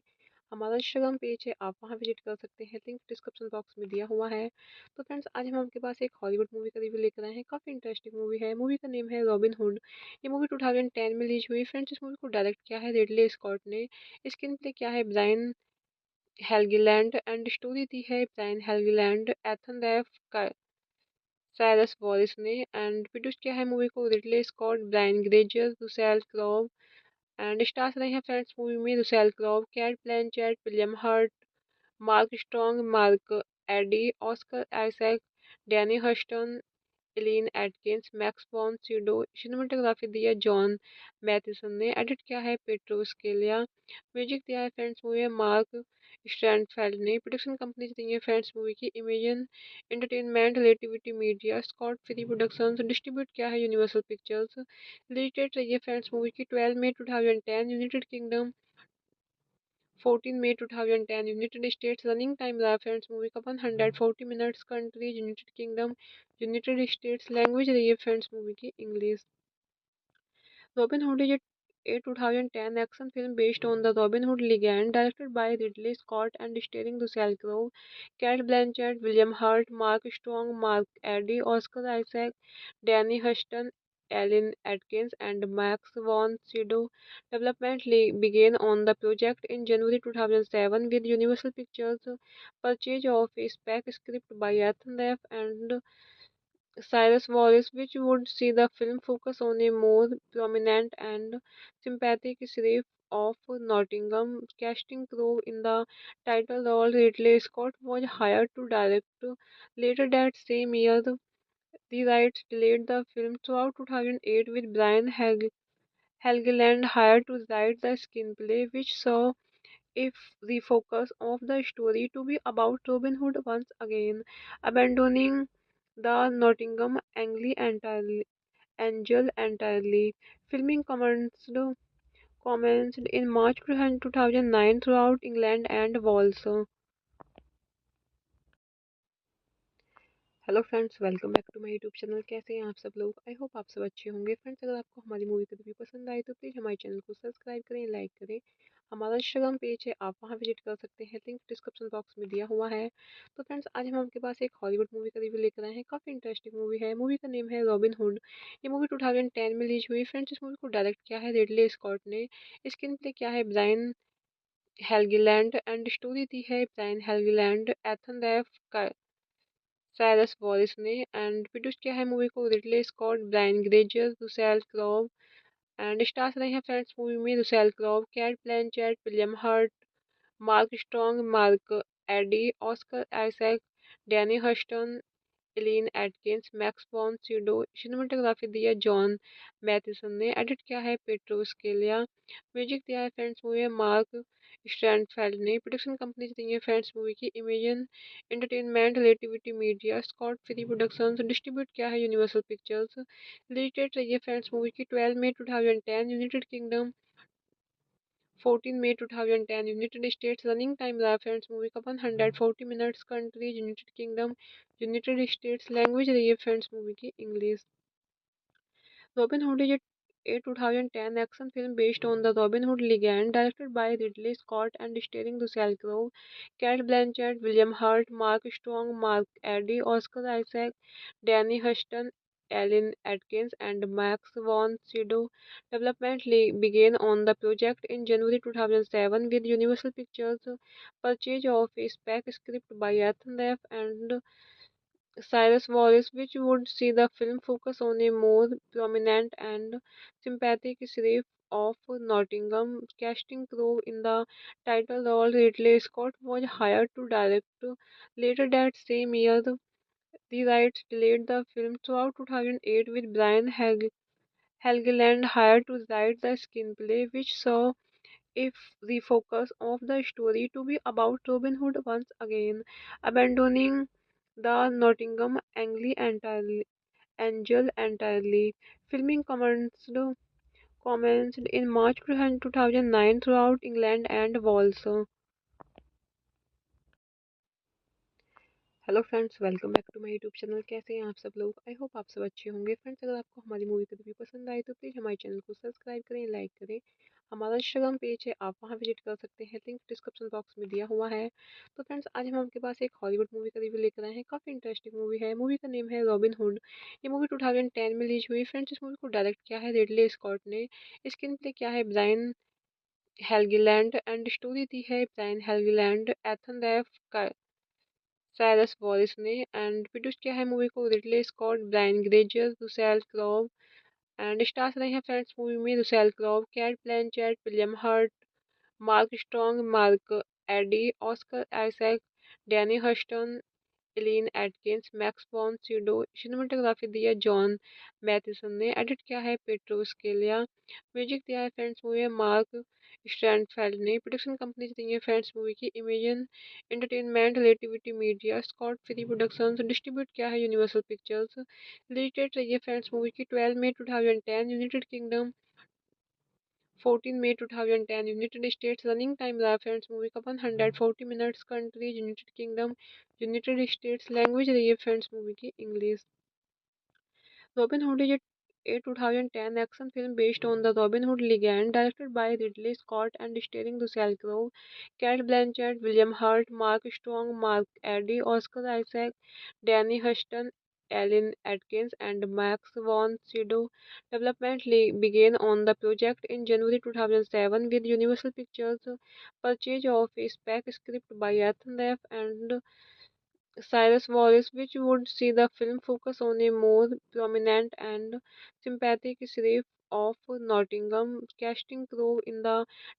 हमारा इंस्टाग्राम पेज है, आप वहाँ विजिट कर सकते हैं, लिंक डिस्क्रिप्शन बॉक्स में दिया हुआ है। तो फ्रेंड्स, आज हम आपके पास एक हॉलीवुड मूवी का रिव्यू लेकर आए हैं। काफ़ी इंटरेस्टिंग मूवी है। मूवी का नेम है रॉबिन हुड। ये मूवी 2010 में रिलीज हुई। फ्रेंड्स, इस मूवी को डायरेक्ट किया है रिडले स्कॉट ने। स्क्रीन प्ले किया है ब्रायन हेल्गीलैंड एंड स्टोरी दी है Brian Helgeland, Ethan Reiff, Cyrus Voris ने। एंड प्रोड्यूस किया है मूवी को Ridley Scott, Brian Grazer, Russell Crowe. And stars रहे हैं फ्रेंड्स मूवी में Russell Crowe, Cate Blanchett, William Hurt, Mark Strong, Mark Addy, Oscar Isaac, Danny Huston, Eileen Atkins, Max von Sydow. Cinematography दी है John मैथिसन ने। Edit किया है petro Scalea. Music दिया है फ्रेंड्स मूवी है मार्क स्टैंडफेल्ड ने। प्रोडक्शन कंपनी दी है फ्रेंड्स मूवी की Imagine Entertainment, Relativity Media, Scott Free Productions. Distribute किया है यूनिवर्सल पिक्चर्स। रिलीज डेट रही है फ्रेंड्स मूवी की 12 मई 2010 United kingdom, 14 May 2010 United States। Running time रहा फ्रेंड्स मूवी का 140 minutes. Countries United kingdom, United states. Language रही है फ्रेंड्स मूवी की English. Robin hood is a 2010 action film based on the Robin Hood legend, directed by Ridley Scott and starring Russell Crowe, Cate Blanchett, William Hurt, Mark Strong, Mark Addy, Oscar Isaac, Danny Huston, Alan Atkins, and Max von Sydow. Development began on the project in January 2007 with Universal Pictures purchase of a spec script by Ethan Ralph and Cyrus Wallace, which would see the film focus on a more prominent and sympathetic sheriff of Nottingham. Casting Crowe in the title role, Ridley Scott was hired to direct. Later that same year, the rights delayed the film throughout 2008 with Brian Helgeland hired to write the screenplay, which saw if the focus of the story to be about Robin Hood once again, abandoning the Nottingham Angel entirely. Filming commenced in March 2009 throughout England and Wales. Hello friends, welcome back to my YouTube channel. कैसे हैं आप सब लोग? I hope आप सब अच्छे होंगे। Friends, अगर आपको हमारी मूवी का रिव्यू पसंद आए तो प्लीज़ हमारे चैनल को सब्सक्राइब करें, लाइक करें। हमारा इंस्टाग्राम पेज है, आप वहाँ विजिट कर सकते हैं, लिंक डिस्क्रिप्शन बॉक्स में दिया हुआ है। तो फ्रेंड्स, आज हम आपके पास एक हॉलीवुड मूवी का रिव्यू लेकर आए हैं। काफ़ी इंटरेस्टिंग मूवी है। मूवी का नेम है रॉबिन हुड। ये मूवी 2010 में रिलीज हुई। फ्रेंड्स, इस मूवी को डायरेक्ट किया है रिडले स्कॉट ने। स्क्रीन प्ले किया है ब्रायन हेल्गीलैंड एंड स्टोरी दी है Brian Helgeland, Ethan Reiff, Cyrus Voris ने। एंड प्रोड्यूस किया है मूवी को Ridley Scott, Brian Grazer, Russell Crowe. And stars रहे हैं फ्रेंड्स मूवी में Russell Crowe, Cate Blanchett, William Hurt, Mark Strong, Mark Addy, Oscar Isaac, Danny Huston, Eileen Atkins, Max von Sydow. Cinematography दी है John मैथिसन ने। Edit किया है petro Scalea. Music दिया है फ्रेंड्स मूवी है मार्क स्टैंडफेल्ड ने। प्रोडक्शन कंपनी दी है फ्रेंड्स मूवी की Imagine Entertainment, Relativity Media, Scott Free Productions. Distribute किया है यूनिवर्सल पिक्चर्स। रिलीज डेट रही है फ्रेंड्स मूवी की 12 मई 2010 United kingdom, 14 May 2010 United states. Running time रहा फ्रेंड्स मूवी का 140 minutes. Countries United kingdom, United states. Language रही है फ्रेंड्स मूवी की English. Robin Hood is a 2010 action film based on the Robin Hood legend, directed by Ridley Scott and starring Russell Crowe, Cate Blanchett, William Hurt, Mark Strong, Mark Addy, Oscar Isaac, Danny Huston, Alan Atkins, and Max von Sydow. Development began on the project in January 2007 with Universal Pictures purchase of a spec script by Ethan Ralph and Cyrus Wallace, which would see the film focus on a more prominent and sympathetic sheriff of Nottingham. Casting Crowe in the title role, Ridley Scott was hired to direct. Later that same year, the rights delayed the film throughout 2008 with Brian Helgeland hired to write the screenplay, which saw if the focus of the story to be about Robin Hood once again, abandoning the Nottingham Angel entirely. Filming commenced in March 2009 throughout England and Wales. Hello friends, welcome back to my YouTube channel. कैसे हैं आप सब लोग? I hope आप सब अच्छे होंगे। Friends, अगर आपको हमारी मूवी का रिव्यू पसंद आए तो प्लीज़ हमारे चैनल को सब्सक्राइब करें, लाइक करें। हमारा इंस्टाग्राम पेज है, आप वहाँ विजिट कर सकते हैं, लिंक डिस्क्रिप्शन बॉक्स में दिया हुआ है। तो फ्रेंड्स, आज हम आपके पास एक हॉलीवुड मूवी का रिव्यू लेकर आए हैं। काफ़ी इंटरेस्टिंग मूवी है। मूवी का नेम है रॉबिन हुड। ये मूवी 2010 में रिलीज हुई। फ्रेंड्स, इस मूवी को डायरेक्ट किया है रिडले स्कॉट ने। स्क्रीन प्ले किया है ब्रायन हेल्गीलैंड एंड स्टोरी दी है Brian Helgeland, Ethan Reiff, Cyrus Voris ने। एंड प्रोड्यूस किया है मूवी को Ridley Scott, Brian Grazer, Russell Crowe. And stars रहे हैं फ्रेंड्स मूवी में Russell Crowe, Cate Blanchett, William Hurt, Mark Strong, Mark Addy, Oscar Isaac, Danny Huston, Eileen Atkins, Max von Sydow. Cinematography दी है John मैथिसन ने। Edit किया है petro Scalea. Music दिया है फ्रेंड्स मूवी है मार्क स्टैंडफेल्ड ने। प्रोडक्शन कंपनी दी है फ्रेंड्स मूवी की Imagine Entertainment, Relativity Media, Scott Free Productions. Distribute किया है यूनिवर्सल पिक्चर्स। रिलीज डेट रही है फ्रेंड्स मूवी की 12 मई 2010 United kingdom, 14 May 2010 United States। Running time रहा फ्रेंड्स मूवी का 140 minutes. Countries United kingdom, United states. Language रही है फ्रेंड्स मूवी की English. Robin hood is a 2010 action film based on the Robin Hood legend, directed by Ridley Scott and starring Russell Crowe, Cate Blanchett, William Hurt, Mark Strong, Mark Addy, Oscar Isaac, Danny Huston, Alan Atkins, and Max von Sydow. Development began on the project in January 2007 with Universal Pictures' purchase of a spec script by Ethan Ralph and Cyrus Wallace, which would see the film focus on a more prominent and sympathetic sheriff of Nottingham. Casting Crowe in the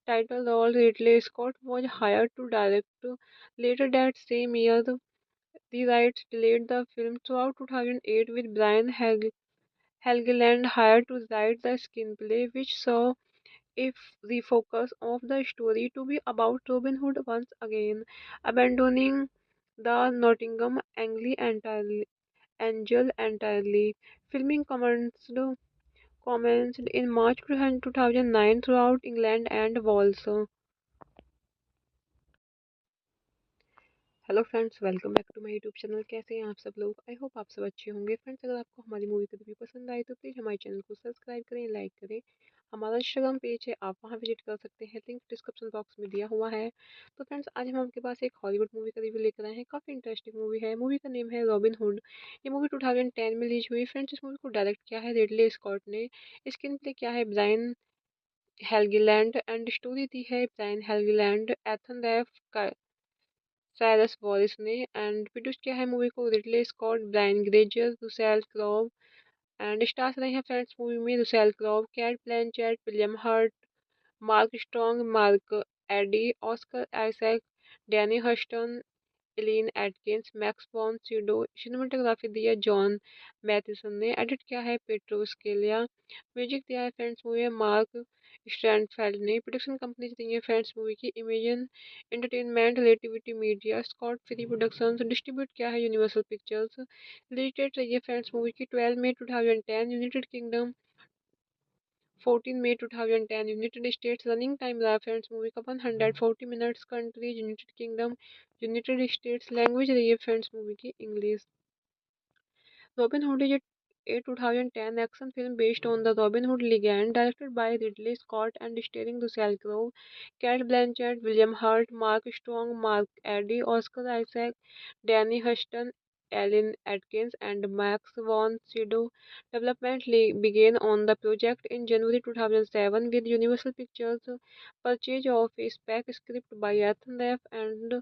title role, Ridley Scott was hired to direct. Later that same year, the rights delayed the film throughout 2008 with Brian Helgeland hired to write the screenplay, which saw if the focus of the story to be about Robin Hood once again, abandoning the Nottingham Angel entirely. Filming commenced in March 2009 throughout England and Wales. Hello friends, welcome back to my YouTube channel. कैसे हैं आप सब लोग? I hope आप सब अच्छे होंगे। Friends, अगर आपको हमारी मूवी का रिव्यू पसंद आए तो प्लीज़ हमारे चैनल को सब्सक्राइब करें, लाइक करें। हमारा इंस्टाग्राम पेज है, आप वहाँ विजिट कर सकते हैं, लिंक डिस्क्रिप्शन बॉक्स में दिया हुआ है। तो फ्रेंड्स, आज हम आपके पास एक हॉलीवुड मूवी का रिव्यू लेकर आए हैं। काफ़ी इंटरेस्टिंग मूवी है। मूवी का नेम है रॉबिन हुड। ये मूवी 2010 में रिलीज हुई। फ्रेंड्स, इस मूवी को डायरेक्ट किया है रिडले स्कॉट ने। स्क्रीन प्ले किया है ब्रायन हेल्गीलैंड एंड स्टोरी दी है Brian Helgeland, Ethan Reiff, Cyrus Voris ने। एंड प्रोड्यूस किया है मूवी को Ridley Scott, Brian Grazer, Russell Crowe. And stars रहे हैं फ्रेंड्स मूवी में Russell Crowe, Cate Blanchett, William Hurt, Mark Strong, Mark Addy, Oscar Isaac, Danny Huston, Eileen Atkins, Max von Sydow. Cinematography दी है John मैथिसन ने। Edit किया है petro Scalea. Music दिया है फ्रेंड्स मूवी है मार्क स्टैंडफेल्ड ने। प्रोडक्शन कंपनी दी है फ्रेंड्स मूवी की Imagine Entertainment, Relativity Media, Scott Free Productions. Distribute किया है यूनिवर्सल पिक्चर्स। रिलीज डेट रही है फ्रेंड्स मूवी की 12 मई 2010 United kingdom, 14 May 2010 United states. Running time रहा फ्रेंड्स मूवी का 140 minutes. Countries United kingdom, United states. Language रही है फ्रेंड्स मूवी की English. Robin Hood is a 2010 action film based on the Robin Hood legend, directed by Ridley Scott and starring Russell Crowe, Cate Blanchett, William Hurt, Mark Strong, Mark Addy, Oscar Isaac, Danny Huston, Alan Atkins, and Max von Sydow. Development began on the project in January 2007 with Universal Pictures' purchase of a spec script by Ethan Ralph and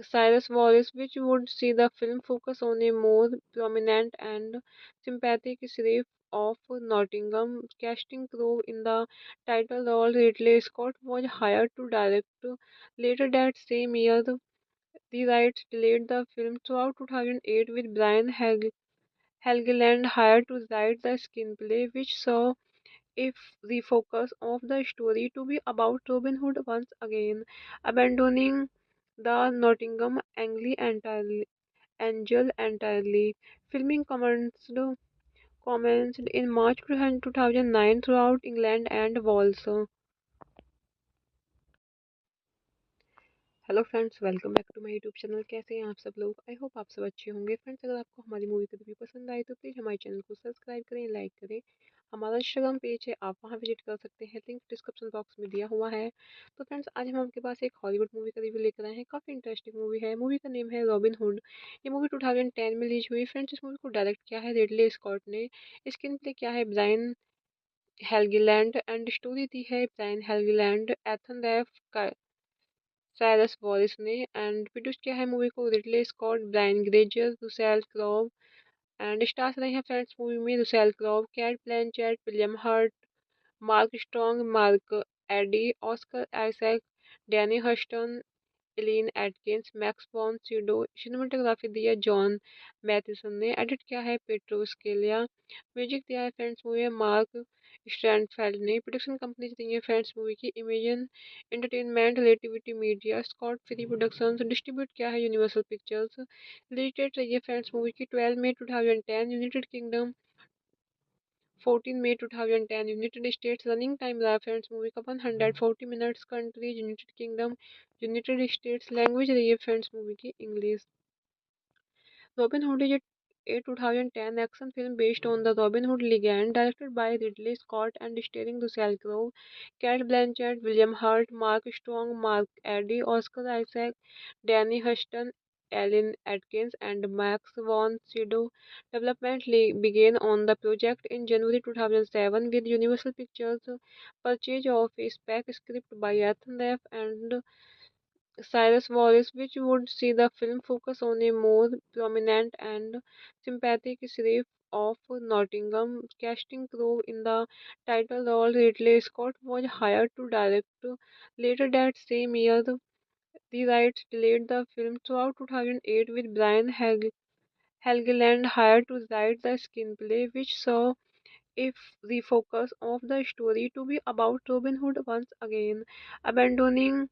Cyrus Wallace, which would see the film focus on a more prominent and sympathetic sheriff of Nottingham. Casting Crowe in the title role, Ridley Scott was hired to direct. Later that same year, the rights delayed the film throughout 2008 with Brian Helgeland hired to write the screenplay, which saw if the focus of the story to be about Robin Hood once again, abandoning the Nottingham Angel entirely. Filming commenced in March 2009 throughout England and Wales. Hello friends, welcome back to my YouTube channel. कैसे हैं आप सब लोग? I hope आप सब अच्छे होंगे। Friends, अगर आपको हमारी मूवी का रिव्यू पसंद आए तो प्लीज़ हमारे चैनल को सब्सक्राइब करें, लाइक करें। हमारा इंस्टाग्राम पेज है, आप वहाँ विजिट कर सकते हैं, लिंक डिस्क्रिप्शन बॉक्स में दिया हुआ है। तो फ्रेंड्स, आज हम आपके पास एक हॉलीवुड मूवी का रिव्यू लेकर आए हैं। काफ़ी इंटरेस्टिंग मूवी है। मूवी का नेम है रॉबिन हुड। ये मूवी 2010 में रिलीज हुई। फ्रेंड्स, इस मूवी को डायरेक्ट किया है रिडले स्कॉट ने। स्क्रीन प्ले किया है ब्रायन हेल्गीलैंड एंड स्टोरी दी है Brian Helgeland, Ethan Reiff, Cyrus Voris ने। एंड प्रोड्यूस किया है मूवी को Ridley Scott, Brian Grazer, Russell Crowe. And stars रहे हैं फ्रेंड्स मूवी में Russell Crowe, Cate Blanchett, William Hurt, Mark Strong, Mark Addy, Oscar Isaac, Danny Huston, Eileen Atkins, Max von Sydow. Cinematography दी है John मैथिसन ने। Edit किया है petro Scalea. Music दिया है फ्रेंड्स मूवी है मार्क स्टैंडफेल्ड ने। प्रोडक्शन कंपनी दी है फ्रेंड्स मूवी की Imagine Entertainment, Relativity Media, Scott Free Productions. Distribute किया है यूनिवर्सल पिक्चर्स। रिलीज डेट रही है फ्रेंड्स मूवी की 12 मई 2010 United kingdom, 14 May 2010 United States। Running time रहा फ्रेंड्स मूवी का 140 minutes. Countries United kingdom, United states. Language रही है फ्रेंड्स मूवी की English. Robin hood is a 2010 action film based on the Robin Hood legend, directed by Ridley Scott and starring Russell Crowe, Cate Blanchett, William Hurt, Mark Strong, Mark Addy, Oscar Isaac, Danny Huston, Alan Atkins, and Max von Sydow. Development began on the project in January 2007 with Universal Pictures' purchase of a spec script by Ethan Ralph and Cyrus Wallace, which would see the film focus on a more prominent and sympathetic sheriff of Nottingham. Casting Crowe in the title role, Ridley Scott was hired to direct. Later that same year, the rights delayed the film throughout 2008 with Brian Helgeland hired to write the screenplay, which saw if the focus of the story to be about Robin Hood once again, abandoning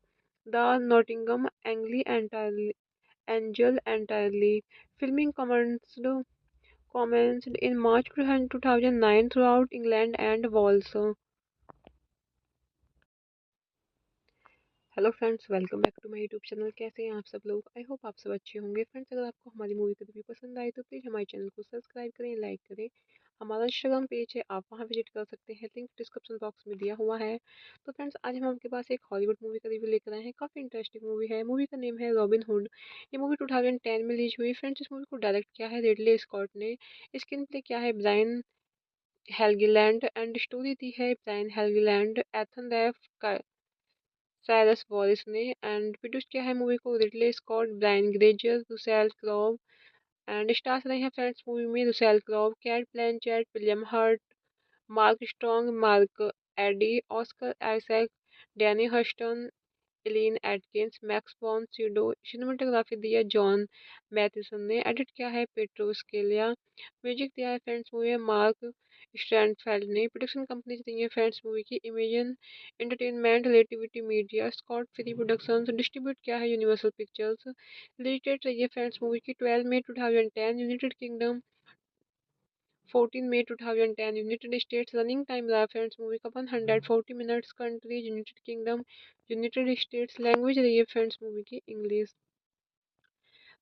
the Nottingham Angel entirely. Filming commenced in March 2009 throughout England and Wales. Hello friends, welcome back to my YouTube channel. कैसे हैं आप सब लोग? I hope आप सब अच्छे होंगे। Friends, अगर आपको हमारी मूवी का रिव्यू पसंद आए तो प्लीज़ हमारे चैनल को सब्सक्राइब करें, लाइक करें। हमारा इंस्टाग्राम पेज है, आप वहाँ विजिट कर सकते हैं, लिंक डिस्क्रिप्शन बॉक्स में दिया हुआ है। तो फ्रेंड्स, आज हम आपके पास एक हॉलीवुड मूवी का रिव्यू लेकर आए हैं। काफ़ी इंटरेस्टिंग मूवी है। मूवी का नेम है रॉबिन हुड। ये मूवी 2010 में रिलीज हुई। फ्रेंड्स, इस मूवी को डायरेक्ट किया है रिडले स्कॉट ने। स्क्रीन प्ले किया है ब्रायन हेल्गीलैंड एंड स्टोरी दी है Brian Helgeland, Ethan Reiff, Cyrus Voris ने। एंड प्रोड्यूस किया है मूवी को Ridley Scott, Brian Grazer, Russell Crowe. And stars रहे हैं फ्रेंड्स मूवी में Russell Crowe, Cate Blanchett, William Hurt, Mark Strong, Mark Addy, Oscar Isaac, Danny Huston, Eileen Atkins, Max von Sydow. Cinematography दी है John मैथिसन ने। Edit किया है petro Scalea. Music दिया है फ्रेंड्स मूवी है मार्क स्टैंडफेल्ड ने। प्रोडक्शन कंपनी दी है फ्रेंड्स मूवी की Imagine Entertainment, Relativity Media, Scott Free Productions. Distribute किया है यूनिवर्सल पिक्चर्स। रिलीज डेट रही है फ्रेंड्स मूवी की 12 मई 2010 United kingdom, 14 May 2010 United states. Running time रहा फ्रेंड्स मूवी का 140 minutes. Countries United kingdom, United states. Language रही है फ्रेंड्स मूवी की English.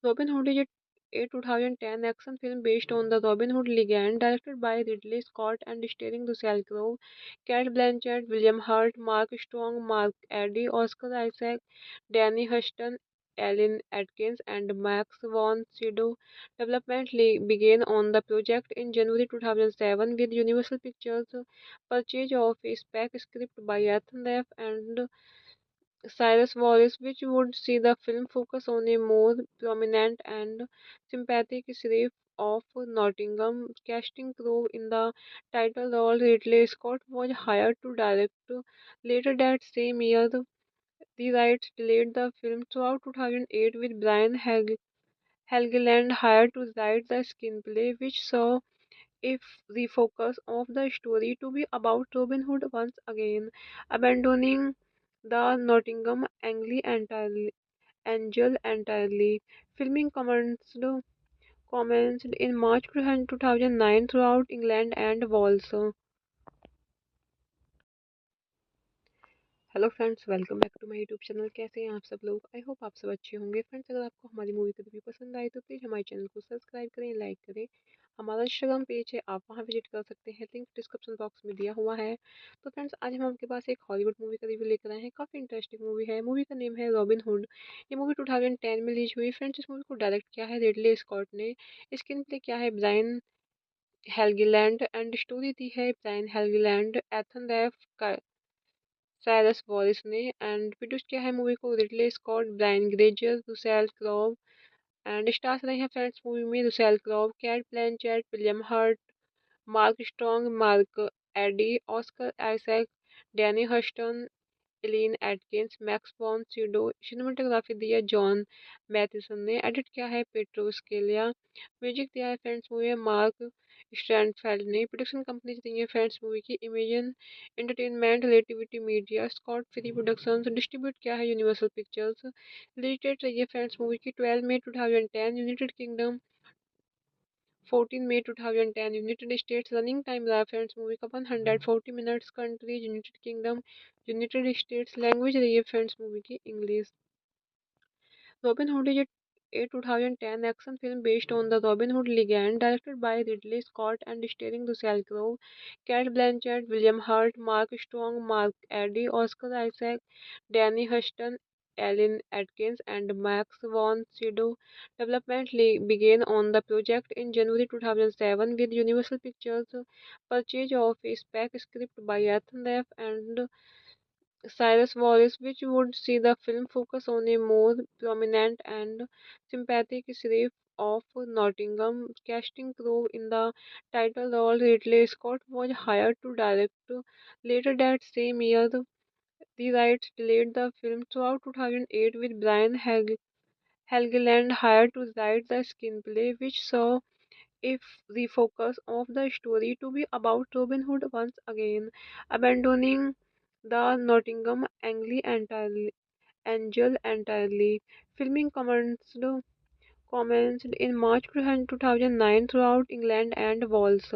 Robin Hood is a 2010 action film based on the Robin Hood legend, directed by Ridley Scott and starring Russell Crowe, Cate Blanchett, William Hurt, Mark Strong, Mark Addy, Oscar Isaac, Danny Huston, Alan Atkins, and Max von Sydow. Development began on the project in January 2007 with Universal Pictures' purchase of a spec script by Ethan Ralph and Cyrus Wallace, which would see the film focus on a more prominent and sympathetic sheriff of Nottingham. Casting Crowe in the title role, Ridley Scott was hired to direct. Later that same year, the rights delayed the film throughout 2008 with Brian Helgeland hired to write the screenplay, which saw if the focus of the story to be about Robin Hood once again, abandoning the Nottingham Angel entirely. Filming commenced in March 2009 throughout England and Wales. Hello friends, welcome back to my YouTube channel. कैसे हैं आप सब लोग? I hope आप सब अच्छे होंगे। Friends, अगर आपको हमारी मूवी का रिव्यू पसंद आए तो प्लीज़ हमारे चैनल को सब्सक्राइब करें, लाइक करें। हमारा इंस्टाग्राम पेज है, आप वहाँ विजिट कर सकते हैं, लिंक डिस्क्रिप्शन बॉक्स में दिया हुआ है। तो फ्रेंड्स, आज हम आपके पास एक हॉलीवुड मूवी का रिव्यू लेकर आए हैं। काफ़ी इंटरेस्टिंग मूवी है। मूवी का नेम है रॉबिन हुड। ये मूवी 2010 में रिलीज हुई। फ्रेंड्स, इस मूवी को डायरेक्ट किया है रिडले स्कॉट ने। स्क्रीन प्ले किया है ब्रायन हेल्गीलैंड एंड स्टोरी दी है Brian Helgeland, Ethan Reiff, Cyrus Voris ने। एंड प्रोड्यूस किया है मूवी को Ridley Scott, Brian Grazer, Russell Crowe. And stars रहे हैं फ्रेंड्स मूवी में Russell Crowe, Cate Blanchett, William Hurt, Mark Strong, Mark Addy, Oscar Isaac, Danny Huston, Eileen Atkins, Max von Sydow. Cinematography दी है John मैथिसन ने। Edit किया है petro Scalea. Music दिया है फ्रेंड्स मूवी में मार्क स्टैंडफेल्ड ने। प्रोडक्शन कंपनी दी है फ्रेंड्स मूवी की Imagine Entertainment, Relativity Media, Scott Free Productions. Distribute किया है यूनिवर्सल पिक्चर्स। रिलीज डेट रही है फ्रेंड्स मूवी की 12 मई 2010 United kingdom, 14 May 2010 United States। Running time रहा फ्रेंड्स मूवी का 140 minutes. Countries United kingdom, United states. Language रही है फ्रेंड्स मूवी की English. Robin hood is a 2010 action film based on the Robin Hood legend, directed by Ridley Scott and starring Russell Crowe, Cate Blanchett, William Hurt, Mark Strong, Mark Addy, Oscar Isaac, Danny Huston, Alan Atkins, and Max von Sydow. Development began on the project in January 2007 with Universal Pictures' purchase of a spec script by Ethan Ralph and Cyrus Wallace, which would see the film focus on a more prominent and sympathetic sheriff of Nottingham. Casting Crowe in the title role, Ridley Scott was hired to direct. Later that same year, the rights delayed the film throughout 2008 with Brian Helgeland hired to write the screenplay, which saw if the focus of the story to be about Robin Hood once again, abandoning the Nottingham Angel entirely. Filming commenced in March 2009 throughout England and Wales.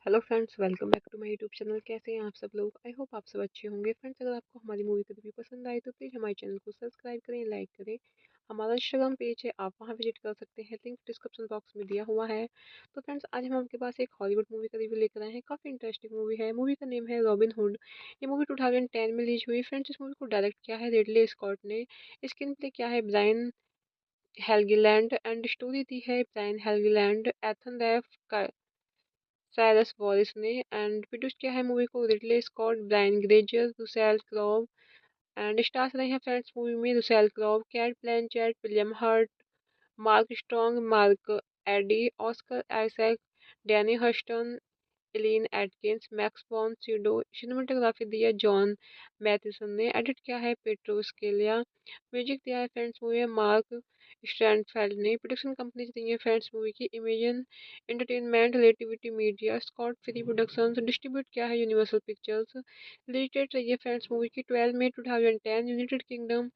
Hello friends, welcome back to my YouTube channel. कैसे हैं आप सब लोग? I hope आप सब अच्छे होंगे। Friends, अगर आपको हमारी मूवी का रिव्यू पसंद आए तो प्लीज़ हमारे चैनल को सब्सक्राइब करें, लाइक करें। हमारा इंस्टाग्राम पेज है, आप वहाँ विजिट कर सकते हैं, लिंक डिस्क्रिप्शन बॉक्स में दिया हुआ है। तो फ्रेंड्स, आज हम आपके पास एक हॉलीवुड मूवी का रिव्यू लेकर आए हैं। काफ़ी इंटरेस्टिंग मूवी है। मूवी का नेम है रॉबिन हुड। ये मूवी 2010 में रिलीज हुई। फ्रेंड्स, इस मूवी को डायरेक्ट किया है रिडले स्कॉट ने। स्क्रीन प्ले किया है ब्रायन हेल्गीलैंड एंड स्टोरी दी है Brian Helgeland, Ethan Reiff, Cyrus Voris ने। एंड प्रोड्यूस किया है मूवी को Ridley Scott, Brian Grazer, Russell Crowe. And stars रहे हैं फ्रेंड्स मूवी में Russell Crowe, Cate Blanchett, William Hurt, Mark Strong, Mark Addy, Oscar Isaac, Danny Huston, Eileen Atkins, Max von Sydow. Cinematography दी है John मैथिसन ने। Edit किया है petro Scalea. Music दिया है फ्रेंड्स मूवी में मार्क स्टैंडफेल्ड ने। प्रोडक्शन कंपनी दी है फ्रेंड्स मूवी की Imagine Entertainment, Relativity Media, Scott Free Productions. Distribute किया है यूनिवर्सल पिक्चर्स। रिलीज डेट रही है फ्रेंड्स मूवी की 12 मई 2010 United kingdom,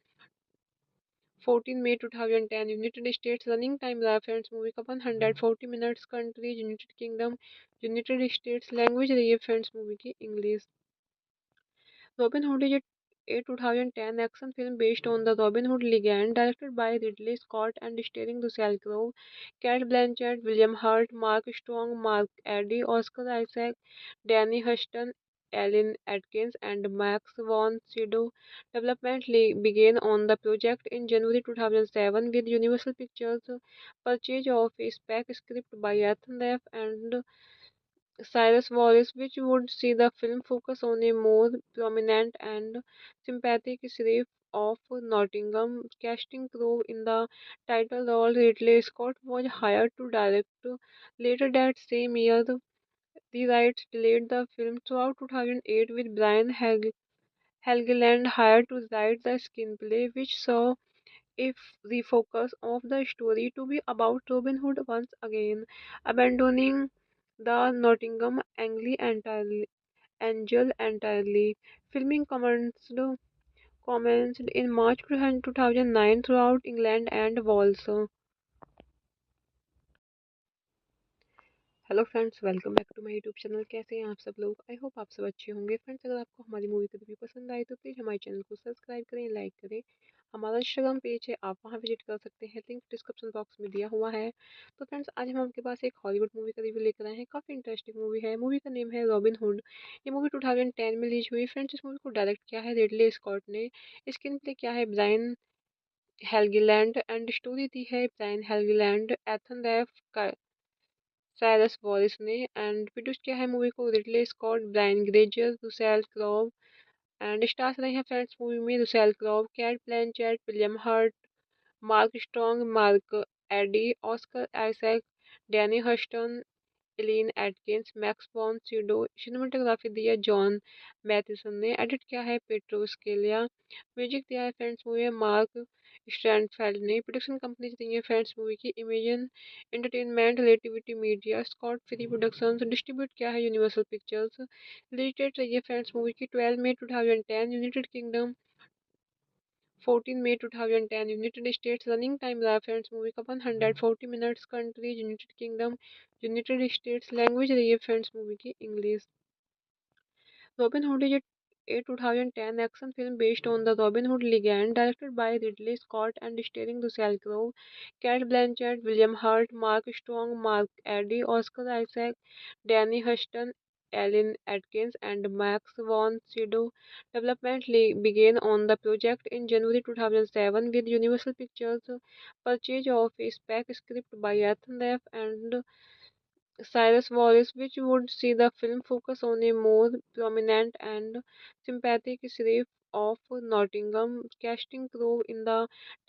14 May 2010 United states. Running time रहा फ्रेंड्स मूवी का 140 minutes. Countries United kingdom, United states. Language रही है फ्रेंड्स मूवी की English. Robin Hood is a 2010 action film based on the Robin Hood legend, directed by Ridley Scott and starring Russell Crowe, Cate Blanchett, William Hurt, Mark Strong, Mark Addy, Oscar Isaac, Danny Huston, Alan Atkins, and Max von Sydow. Development began on the project in January 2007 with Universal Pictures' purchase of a spec script by Ethan Ralph and Cyrus Wallace, which would see the film focus on a more prominent and sympathetic sheriff of Nottingham. Casting Crowe in the title role, Ridley Scott was hired to direct. Later that same year, the rights delayed the film throughout 2008 with Brian Helgeland hired to write the screenplay, which saw if the focus of the story to be about Robin Hood once again, abandoning the Nottingham Angel entirely. Filming commenced in March 2009 throughout England and Wales. Hello friends, welcome back to my YouTube channel. कैसे हैं आप सब लोग? I hope आप सब अच्छे होंगे। Friends, अगर आपको हमारी मूवी का रिव्यू पसंद आए तो प्लीज़ हमारे चैनल को सब्सक्राइब करें, लाइक करें। हमारा इंस्टाग्राम पेज है, आप वहाँ विजिट कर सकते हैं, लिंक डिस्क्रिप्शन बॉक्स में दिया हुआ है। तो फ्रेंड्स, आज हम आपके पास एक हॉलीवुड मूवी का रिव्यू लेकर आए हैं। काफ़ी इंटरेस्टिंग मूवी है। मूवी का नेम है रॉबिन हुड। ये मूवी 2010 में रिलीज हुई। फ्रेंड्स, इस मूवी को डायरेक्ट किया है रिडले स्कॉट ने। स्क्रीन प्ले किया है ब्रायन हेल्गीलैंड एंड स्टोरी दी है Brian Helgeland, Ethan Reiff, Cyrus Voris ने। एंड प्रोड्यूस किया है मूवी को Ridley Scott, Brian Grazer, Russell Crowe. And stars रहे हैं फ्रेंड्स मूवी में Russell Crowe, Cate Blanchett, William Hurt, Mark Strong, Mark Addy, Oscar Isaac, Danny Huston, Eileen Atkins, Max von Sydow. Cinematography दी है John मैथिसन ने। Edit किया है petro Scalea. Music दिया है फ्रेंड्स मूवी में मार्क स्टैंडफेल्ड ने। प्रोडक्शन कंपनी दी है फ्रेंड्स मूवी की Imagine Entertainment, Relativity Media, Scott Free Productions. Distribute किया है यूनिवर्सल पिक्चर्स। रिलीज डेट रही है फ्रेंड्स मूवी की 12 मई 2010 United kingdom, 14 May 2010 United States। Running time रहा फ्रेंड्स मूवी का 140 minutes. Countries United kingdom, United states. Language रही है फ्रेंड्स मूवी की English. Robin hood is a 2010 action film based on the Robin Hood legend, directed by Ridley Scott and starring Russell Crowe, Cate Blanchett, William Hurt, Mark Strong, Mark Addy, Oscar Isaac, Danny Huston, Alan Atkins, and Max von Sydow. Development began on the project in January 2007 with Universal Pictures' purchase of a spec script by Ethan Ralph and Cyrus Wallace, which would see the film focus on a more prominent and sympathetic sheriff of Nottingham. Casting Crowe in the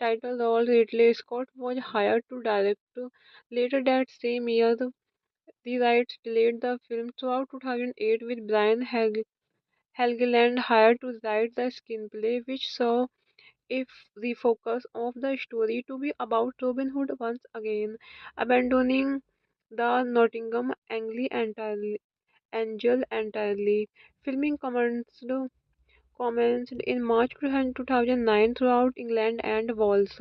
title role, Ridley Scott was hired to direct. Later that same year, the rights delayed the film throughout 2008 with Brian Helgeland hired to write the screenplay, which saw if the focus of the story to be about Robin Hood once again, abandoning the Nottingham Angel entirely. Filming commenced in March 2009 throughout England and Wales.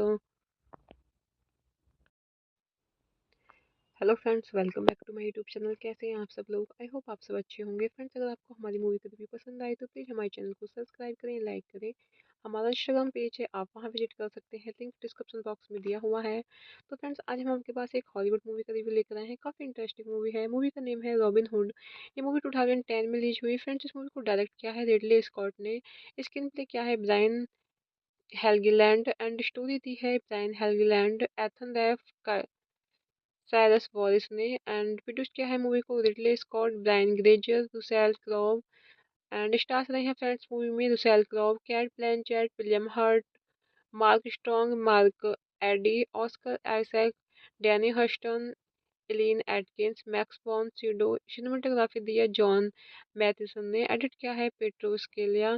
Hello friends, welcome back to my YouTube channel. कैसे हैं आप सब लोग? I hope आप सब अच्छे होंगे। Friends, अगर आपको हमारी मूवी का रिव्यू पसंद आए तो प्लीज़ हमारे चैनल को सब्सक्राइब करें, लाइक करें। हमारा इंस्टाग्राम पेज है, आप वहाँ विजिट कर सकते हैं, लिंक डिस्क्रिप्शन बॉक्स में दिया हुआ है। तो फ्रेंड्स, आज हम आपके पास एक हॉलीवुड मूवी का रिव्यू लेकर आए हैं। काफ़ी इंटरेस्टिंग मूवी है। मूवी का नेम है रॉबिन हुड। ये मूवी 2010 में रिलीज हुई। फ्रेंड्स, इस मूवी को डायरेक्ट किया है रिडले स्कॉट ने। स्क्रीन प्ले किया है ब्रायन हेल्गीलैंड एंड स्टोरी दी है Brian Helgeland, Ethan Reiff, Cyrus Voris ने। एंड प्रोड्यूस किया है मूवी को Ridley Scott, Brian Grazer, Russell Crowe. And stars रहे हैं फ्रेंड्स मूवी में Russell Crowe, Cate Blanchett, William Hurt, Mark Strong, Mark Addy, Oscar Isaac, Danny Huston, Eileen Atkins, Max von Sydow. Cinematography दी है John मैथिसन ने। Edit किया है petro Scalea.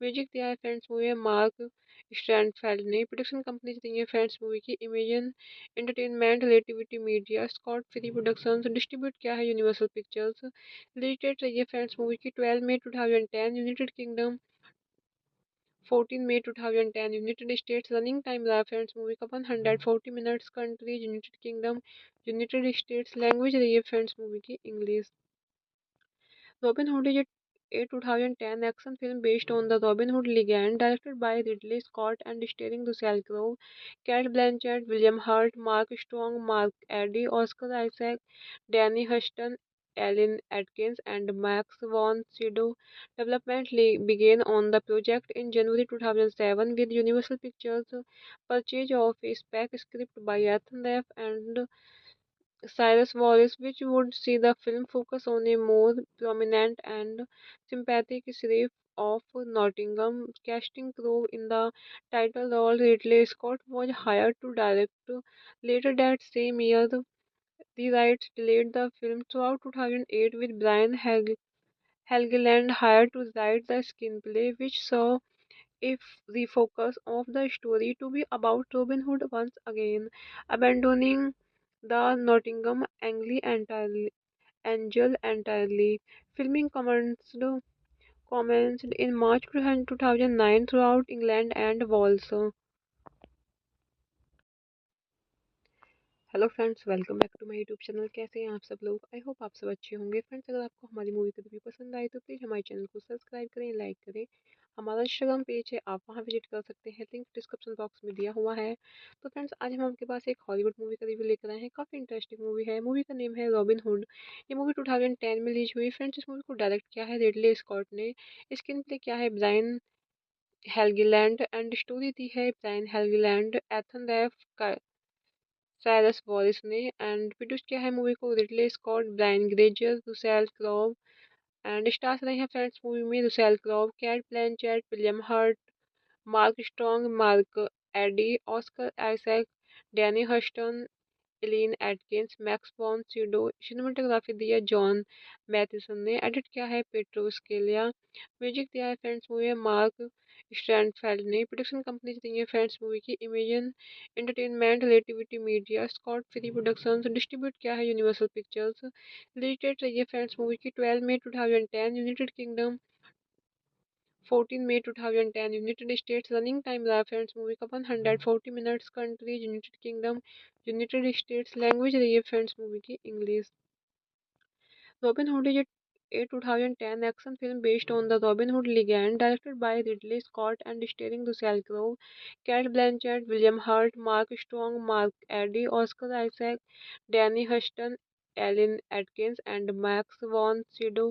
Music दिया है फ्रेंड्स मूवी में मार्क स्टैंडफेल्ड ने। प्रोडक्शन कंपनी दी है फ्रेंड्स मूवी की Imagine Entertainment, Relativity Media, Scott Free Productions. Distribute किया है यूनिवर्सल पिक्चर्स। रिलीज डेट रही है फ्रेंड्स मूवी की 12 मई 2010 United kingdom, 14 May 2010 United states. Running time रहा फ्रेंड्स मूवी का 140 minutes. Countries United kingdom, United states. Language रही है फ्रेंड्स मूवी की English. Robin Hood is a 2010 action film based on the Robin Hood legend, directed by Ridley Scott and starring Russell Crowe, Cate Blanchett, William Hurt, Mark Strong, Mark Addy, Oscar Isaac, Danny Huston, Alan Atkins, and Max von Sydow. Development began on the project in January 2007 with Universal Pictures' purchase of a spec script by Ethan Ralph and Cyrus Wallace, which would see the film focus on a more prominent and sympathetic sheriff of Nottingham. Casting Crowe in the title role, Ridley Scott was hired to direct. Later that same year, the rights delayed the film throughout 2008 with Brian Helgeland hired to write the screenplay, which saw if the focus of the story to be about Robin Hood once again, abandoning the Nottingham Angel entirely. Filming commenced in March 2009 throughout England and Wales. Hello friends, welcome back to my YouTube channel. कैसे हैं आप सब लोग? I hope आप सब अच्छे होंगे। Friends, अगर आपको हमारी मूवी का रिव्यू पसंद आए तो प्लीज़ हमारे चैनल को सब्सक्राइब करें, लाइक करें। हमारा इंस्टाग्राम पेज है, आप वहाँ विजिट कर सकते हैं, लिंक डिस्क्रिप्शन बॉक्स में दिया हुआ है। तो फ्रेंड्स, आज हम आपके पास एक हॉलीवुड मूवी का रिव्यू लेकर आए हैं। काफ़ी इंटरेस्टिंग मूवी है। मूवी का नेम है रॉबिन हुड। ये मूवी 2010 में रिलीज हुई। फ्रेंड्स, इस मूवी को डायरेक्ट किया है रिडले स्कॉट ने। स्क्रीन प्ले किया है ब्रायन हेल्गीलैंड एंड स्टोरी दी है Brian Helgeland, Ethan Reiff, Cyrus Voris ने। एंड प्रोड्यूस किया है मूवी को Ridley Scott, Brian Grazer, Russell Crowe. And stars रहे हैं फ्रेंड्स मूवी में Russell Crowe, Cate Blanchett, William Hurt, Mark Strong, Mark Addy, Oscar Isaac, Danny Huston, Eileen Atkins, Max von Sydow. Cinematography दी है John मैथिसन ने। Edit किया है petro Scalea. Music दिया है फ्रेंड्स मूवी है मार्क स्टैंडफेल्ड ने। प्रोडक्शन कंपनी दी है फ्रेंड्स मूवी की Imagine Entertainment, Relativity Media, Scott Free Productions. Distribute किया है यूनिवर्सल पिक्चर्स। रिलीज डेट रही है फ्रेंड्स मूवी की 12 मई 2010 United kingdom, 14 May 2010 United States। Running time रहा फ्रेंड्स मूवी का 140 minutes. Countries United kingdom, United states. Language रही है फ्रेंड्स मूवी की English. Robin hood is a 2010 action film based on the Robin Hood legend, directed by Ridley Scott and starring Russell Crowe, Cate Blanchett, William Hurt, Mark Strong, Mark Addy, Oscar Isaac, Danny Huston, Alan Atkins, and Max von Sydow.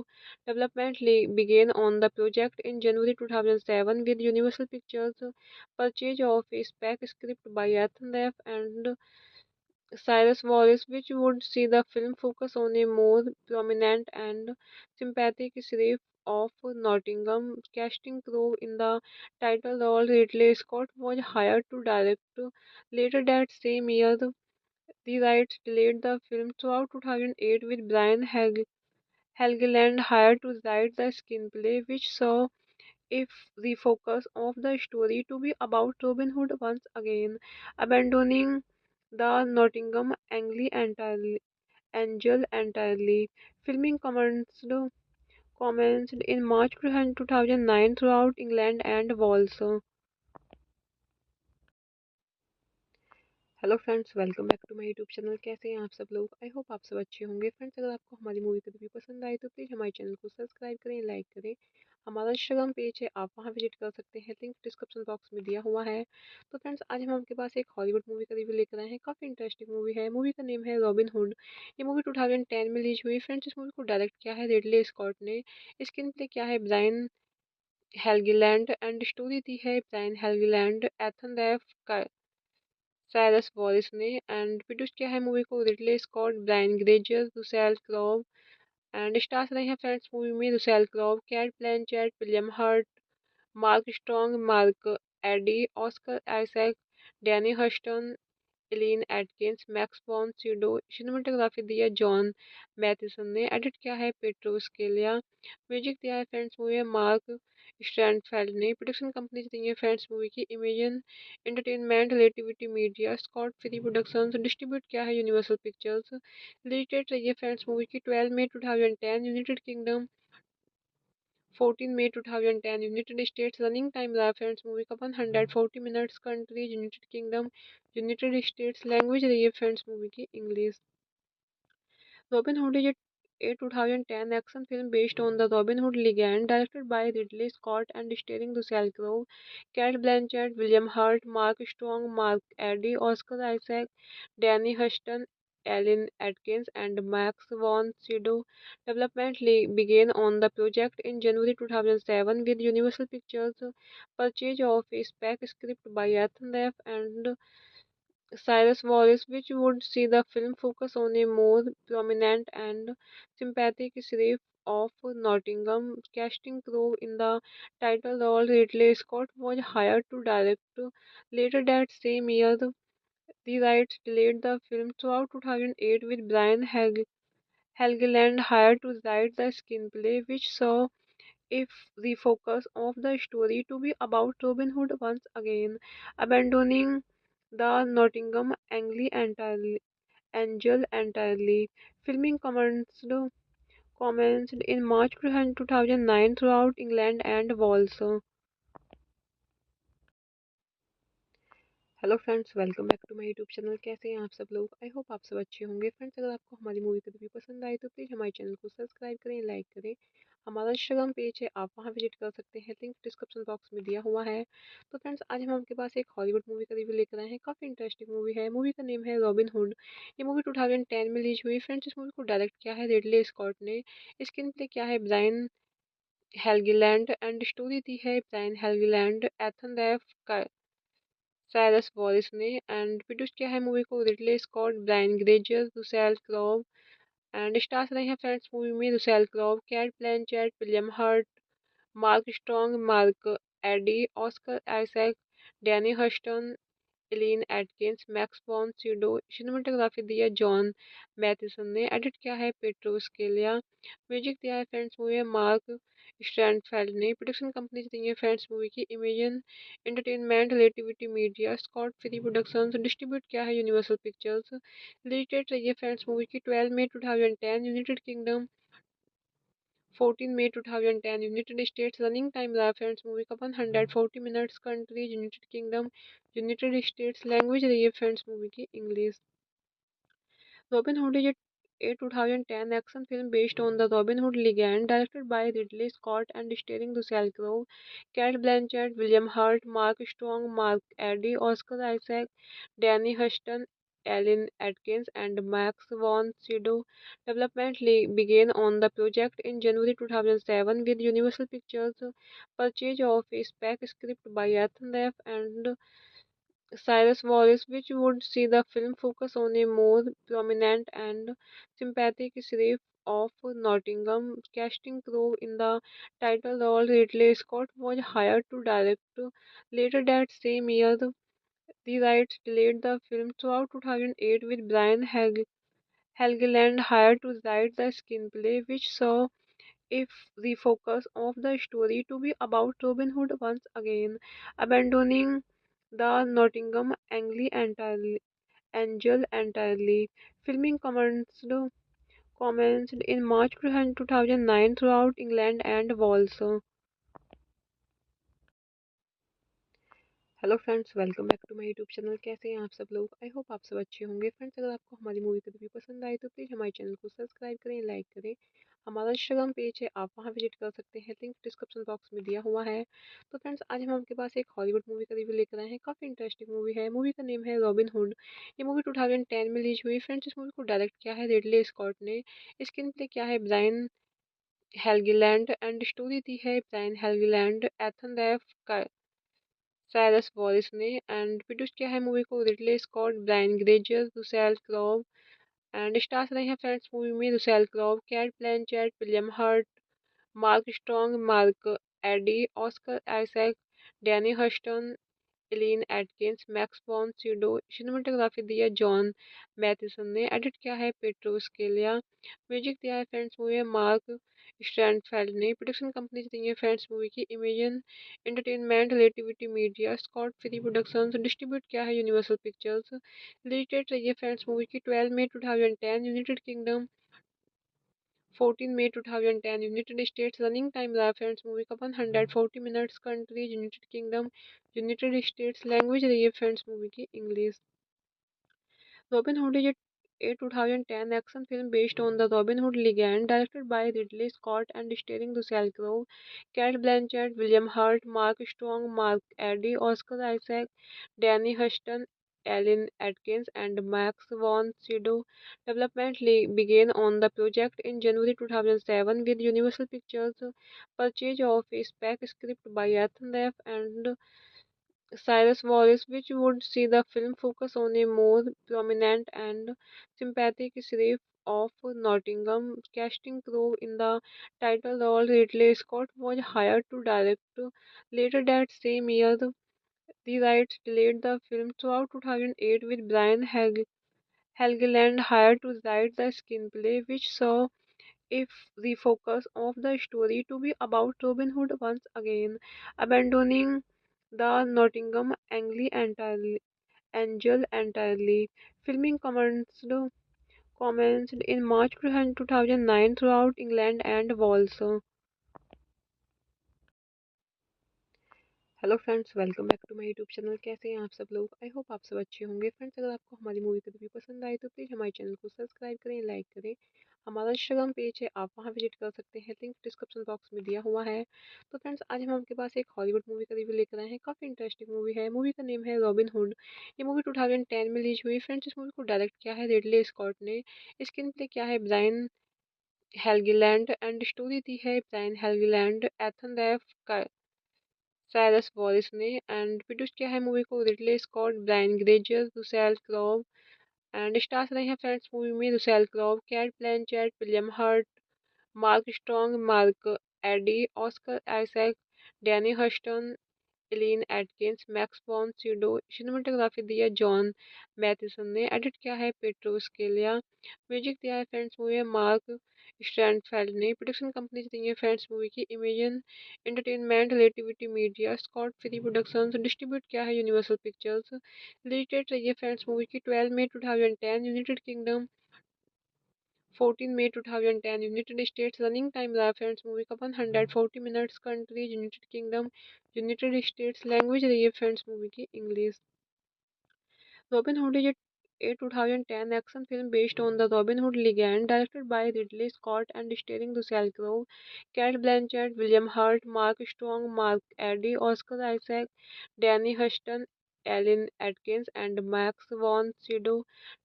Development began on the project in January 2007 with Universal Pictures' purchase of a spec script by Ethan Ralph and Cyrus Wallace, which would see the film focus on a more prominent and sympathetic sheriff of Nottingham. Casting Crowe in the title role, Ridley Scott was hired to direct. Later that same year, the rights delayed the film throughout 2008 with Brian Helgeland hired to write the screenplay, which saw if the focus of the story to be about Robin Hood once again, abandoning the Nottingham Angel entirely. Filming commenced in March 2009 throughout England and Wales. Hello friends, welcome back to my YouTube channel. कैसे हैं आप सब लोग? I hope आप सब अच्छे होंगे। Friends, अगर आपको हमारी मूवी का रिव्यू पसंद आए तो प्लीज़ हमारे चैनल को सब्सक्राइब करें, लाइक करें। हमारा इंस्टाग्राम पेज है, आप वहाँ विजिट कर सकते हैं, लिंक डिस्क्रिप्शन बॉक्स में दिया हुआ है। तो फ्रेंड्स, आज हम आपके पास एक हॉलीवुड मूवी का रिव्यू लेकर आए हैं। काफ़ी इंटरेस्टिंग मूवी है। मूवी का नेम है रॉबिन हुड। ये मूवी 2010 में रिलीज हुई। फ्रेंड्स, इस मूवी को डायरेक्ट किया है रिडले स्कॉट ने। स्क्रीन प्ले किया है ब्रायन हेल्गीलैंड एंड स्टोरी दी है Brian Helgeland, Ethan Reiff, Cyrus Voris ने। एंड प्रोड्यूस किया है मूवी को Ridley Scott, Brian Grazer, Russell Crowe. And stars रहे हैं फ्रेंड्स मूवी में Russell Crowe, Cate Blanchett, William Hurt, Mark Strong, Mark Addy, Oscar Isaac, Danny Huston, Eileen Atkins, Max von Sydow. Cinematography दी है John मैथिसन ने। Edit किया है petro Scalea. Music दिया है फ्रेंड्स मूवी है मार्क स्टैंडफेल्ड ने। प्रोडक्शन कंपनी दी है फ्रेंड्स मूवी की Imagine Entertainment, Relativity Media, Scott Free Productions. Distribute किया है यूनिवर्सल पिक्चर्स। रिलीज डेट रही है फ्रेंड्स मूवी की 12 मई 2010 United kingdom, 14 May 2010 United states. Running time रहा फ्रेंड्स मूवी का 140 minutes. Countries United kingdom, United states. Language रही है फ्रेंड्स मूवी की English. Robin Hood is a 2010 action film based on the Robin Hood legend, directed by Ridley Scott and starring Russell Crowe, Cate Blanchett, William Hurt, Mark Strong, Mark Addy, Oscar Isaac, Danny Huston, Alan Atkins, and Max von Sydow. Development began on the project in January 2007 with Universal Pictures' purchase of a spec script by Ethan Ralph and Cyrus Wallace, which would see the film focus on a more prominent and sympathetic sheriff of Nottingham. Casting Crowe in the title role, Ridley Scott was hired to direct. Later that same year, the rights delayed the film throughout 2008 with Brian Helgeland hired to write the screenplay, which saw if the focus of the story to be about Robin Hood once again, abandoning the Nottingham Angel entirely. Filming commenced in March 2009 throughout England and Wales. Hello friends, welcome back to my YouTube channel. कैसे हैं आप सब लोग? I hope आप सब अच्छे होंगे। Friends, अगर आपको हमारी मूवी का रिव्यू पसंद आए तो प्लीज़ हमारे चैनल को सब्सक्राइब करें, लाइक करें। हमारा इंस्टाग्राम पेज है, आप वहाँ विजिट कर सकते हैं, लिंक डिस्क्रिप्शन बॉक्स में दिया हुआ है। तो फ्रेंड्स, आज हम आपके पास एक हॉलीवुड मूवी का रिव्यू लेकर आए हैं। काफ़ी इंटरेस्टिंग मूवी है। मूवी का नेम है रॉबिन हुड। ये मूवी 2010 में रिलीज हुई। फ्रेंड्स, इस मूवी को डायरेक्ट किया है रिडले स्कॉट ने। स्क्रीन प्ले किया है ब्रायन हेल्गीलैंड एंड स्टोरी दी है Brian Helgeland, Ethan Reiff, Cyrus Voris ने। एंड प्रोड्यूस किया है मूवी को Ridley Scott, Brian Grazer, Russell Crowe. And stars रहे हैं फ्रेंड्स मूवी में Russell Crowe, Cate Blanchett, William Hurt, Mark Strong, Mark Addy, Oscar Isaac, Danny Huston, Eileen Atkins, Max von Sydow. Cinematography दी है John मैथिसन ने। Edit किया है petro Scalea. Music दिया है फ्रेंड्स मूवी है मार्क स्टैंडफेल्ड ने। प्रोडक्शन कंपनी दी है फ्रेंड्स मूवी की Imagine Entertainment, Relativity Media, Scott Free Productions. Distribute किया है यूनिवर्सल पिक्चर्स। रिलीज डेट रही है फ्रेंड्स मूवी की 12 मई 2010 United kingdom, 14 May 2010 United States। Running time रहा फ्रेंड्स मूवी का 140 minutes. Countries United kingdom, United states. Language रही है फ्रेंड्स मूवी की English. Robin hood is a 2010 action film based on the Robin Hood legend, directed by Ridley Scott and starring Russell Crowe, Cate Blanchett, William Hurt, Mark Strong, Mark Addy, Oscar Isaac, Danny Huston, Alan Atkins, and Max von Sydow. Development began on the project in January 2007 with Universal Pictures' purchase of a spec script by Ethan Ralph and Cyrus Wallace, which would see the film focus on a more prominent and sympathetic sheriff of Nottingham. Casting Crowe in the title role, Ridley Scott was hired to direct. Later that same year, the rights delayed the film throughout 2008 with Brian Helgeland hired to write the screenplay, which saw if the focus of the story to be about Robin Hood once again, abandoning the Nottingham Angel entirely. Filming commenced in March 2009 throughout England and Wales. Hello friends, welcome back to my YouTube channel. कैसे हैं आप सब लोग? I hope आप सब अच्छे होंगे। Friends, अगर आपको हमारी मूवी का रिव्यू पसंद आए तो प्लीज़ हमारे चैनल को सब्सक्राइब करें, लाइक करें। हमारा इंस्टाग्राम पेज है, आप वहाँ विजिट कर सकते हैं, लिंक डिस्क्रिप्शन बॉक्स में दिया हुआ है। तो फ्रेंड्स, आज हम आपके पास एक हॉलीवुड मूवी का रिव्यू लेकर आए हैं। काफ़ी इंटरेस्टिंग मूवी है। मूवी का नेम है रॉबिन हुड। ये मूवी 2010 में रिलीज हुई। फ्रेंड्स, इस मूवी को डायरेक्ट किया है रिडले स्कॉट ने। स्क्रीन प्ले किया है ब्रायन हेल्गीलैंड एंड स्टोरी दी है Brian Helgeland, Ethan Reiff, Cyrus Voris ने। एंड प्रोड्यूस किया है मूवी को Ridley Scott, Brian Grazer, Russell Crowe. And stars रहे हैं फ्रेंड्स मूवी में Russell Crowe, Cate Blanchett, William Hurt, Mark Strong, Mark Addy, Oscar Isaac, Danny Huston, Eileen Atkins, Max von Sydow. Cinematography दी है John मैथिसन ने। Edit किया है petro Scalea. Music दिया है फ्रेंड्स मूवी है मार्क स्टैंडफेल्ड ने। प्रोडक्शन कंपनी दी है फ्रेंड्स मूवी की Imagine Entertainment, Relativity Media, Scott Free Productions. Distribute किया है यूनिवर्सल पिक्चर्स। रिलीज डेट रही है फ्रेंड्स मूवी की 12 मई 2010 United kingdom, 14 May 2010 United states. Running time रहा फ्रेंड्स मूवी का 140 minutes. Countries United kingdom, United states. Language रही है फ्रेंड्स मूवी की English. Robin Hood is a 2010 action film based on the Robin Hood legend, directed by Ridley Scott and starring Russell Crowe, Cate Blanchett, William Hurt, Mark Strong, Mark Addy, Oscar Isaac, Danny Huston, Alan Atkins, and Max von Sydow. Development began on the project in January 2007 with Universal Pictures' purchase of a spec script by Ethan Ralph and Cyrus Wallace, which would see the film focus on a more prominent and sympathetic sheriff of Nottingham. Casting Crowe in the title role, Ridley Scott was hired to direct. Later that same year, the rights delayed the film throughout 2008 with Brian Helgeland hired to write the screenplay, which saw if the focus of the story to be about Robin Hood once again, abandoning the Nottingham Angel entirely. Filming commenced in March 2009 throughout England and Wales. Hello friends, welcome back to my YouTube channel. कैसे हैं आप सब लोग? I hope आप सब अच्छे होंगे। Friends, अगर आपको हमारी मूवी का रिव्यू पसंद आए तो प्लीज़ हमारे चैनल को सब्सक्राइब करें, लाइक करें। हमारा इंस्टाग्राम पेज है, आप वहाँ विजिट कर सकते हैं, लिंक डिस्क्रिप्शन बॉक्स में दिया हुआ है। तो फ्रेंड्स, आज हम आपके पास एक हॉलीवुड मूवी का रिव्यू लेकर आए हैं। काफ़ी इंटरेस्टिंग मूवी है। मूवी का नेम है रॉबिन हुड। ये मूवी 2010 में रिलीज हुई। फ्रेंड्स, इस मूवी को डायरेक्ट किया है रिडले स्कॉट ने। स्क्रीन प्ले किया है ब्रायन हेल्गीलैंड एंड स्टोरी दी है Brian Helgeland, Ethan Reiff, Cyrus Voris ने। एंड प्रोड्यूस किया है मूवी को Ridley Scott, Brian Grazer, Russell Crowe. And stars रहे हैं फ्रेंड्स मूवी में Russell Crowe, Cate Blanchett, William Hurt, Mark Strong, Mark Addy, Oscar Isaac, Danny Huston, Eileen Atkins, Max von Sydow. Cinematography दी है John मैथिसन ने। Edit किया है petro Scalea. Music दिया है फ्रेंड्स मूवी है मार्क स्टैंडफेल्ड ने। प्रोडक्शन कंपनी दी है फ्रेंड्स मूवी की Imagine Entertainment, Relativity Media, Scott Free Productions. Distribute किया है यूनिवर्सल पिक्चर्स। रिलीज डेट रही है फ्रेंड्स मूवी की 12 मई 2010 United kingdom, 14 May 2010 United States। Running time रहा फ्रेंड्स मूवी का 140 minutes. Countries United kingdom, United states. Language रही है फ्रेंड्स मूवी की English. Robin hood is a 2010 action film based on the Robin Hood legend, directed by Ridley Scott and starring Russell Crowe, Cate Blanchett, William Hurt, Mark Strong, Mark Addy, Oscar Isaac, Danny Huston, Alan Atkins, and Max von Sydow.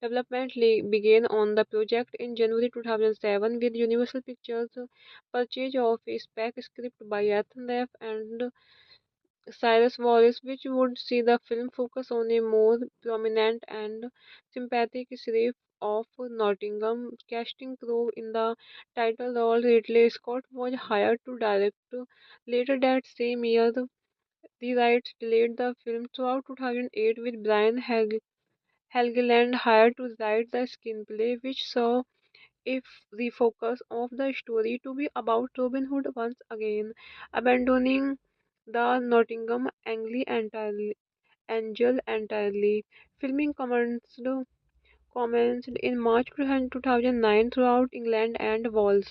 Development began on the project in January 2007 with Universal Pictures' purchase of a spec script by Ethan Ralph and Cyrus Wallace, which would see the film focus on a more prominent and sympathetic sheriff of Nottingham. Casting Crowe in the title role, Ridley Scott was hired to direct. Later that same year, the rights delayed the film throughout 2008 with Brian Helgeland hired to write the screenplay, which saw if the focus of the story to be about Robin Hood once again, abandoning the Nottingham Angel entirely. Filming commenced in March 2009 throughout England and Wales.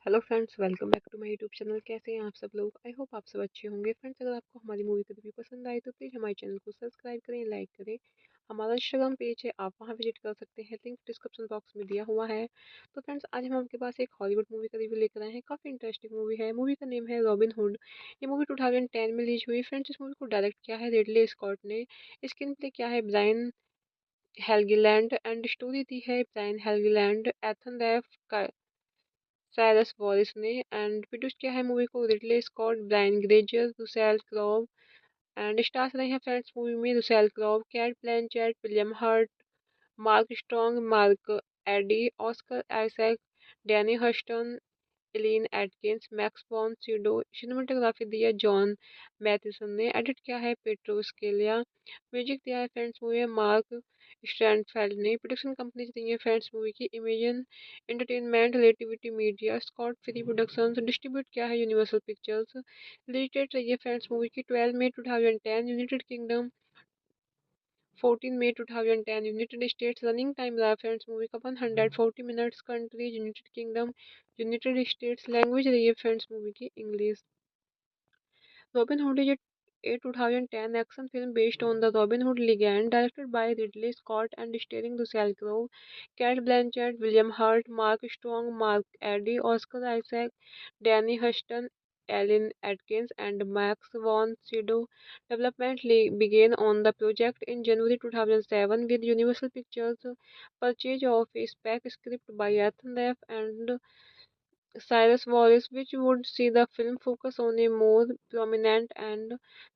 Hello friends, welcome back to my YouTube channel. कैसे हैं आप सब लोग? I hope आप सब अच्छे होंगे। Friends, अगर आपको हमारी मूवी का रिव्यू पसंद आए तो प्लीज़ हमारे चैनल को सब्सक्राइब करें, लाइक करें। हमारा इंस्टाग्राम पेज है, आप वहाँ विजिट कर सकते हैं, लिंक डिस्क्रिप्शन बॉक्स में दिया हुआ है। तो फ्रेंड्स, आज हम आपके पास एक हॉलीवुड मूवी का रिव्यू लेकर आए हैं। काफ़ी इंटरेस्टिंग मूवी है। मूवी का नेम है रॉबिन हुड। ये मूवी 2010 में रिलीज हुई। फ्रेंड्स, इस मूवी को डायरेक्ट किया है रिडले स्कॉट ने। स्क्रीन प्ले किया है ब्रायन हेल्गीलैंड एंड स्टोरी दी है Brian Helgeland, Ethan Reiff, Cyrus Voris ने। एंड प्रोड्यूस किया है मूवी को Ridley Scott, Brian Grazer, Russell Crowe. And stars रहे हैं फ्रेंड्स मूवी में Russell Crowe, Cate Blanchett, William Hurt, Mark Strong, Mark Addy, Oscar Isaac, Danny Huston, Eileen Atkins, Max von Sydow. Cinematography दी है John मैथिसन ने। Edit किया है petro Scalea. Music दिया है फ्रेंड्स मूवी है मार्क स्टैंडफेल्ड ने। प्रोडक्शन कंपनी दी है फ्रेंड्स मूवी की Imagine Entertainment, Relativity Media, Scott Free Productions. Distribute किया है यूनिवर्सल पिक्चर्स। रिलीज डेट रही है फ्रेंड्स मूवी की 12 मई 2010 United kingdom, 14 May 2010 United states. Running time रहा फ्रेंड्स मूवी का 140 minutes. Countries United kingdom, United states. Language रही है फ्रेंड्स मूवी की English. Robin Hood is a 2010 action film based on the Robin Hood legend, directed by Ridley Scott and starring Russell Crowe, Cate Blanchett, William Hurt, Mark Strong, Mark Addy, Oscar Isaac, Danny Huston, Alan Atkins, and Max von Sydow. Development began on the project in January 2007 with Universal Pictures' purchase of a spec script by Ethan Ralph and Cyrus Wallace, which would see the film focus on a more prominent and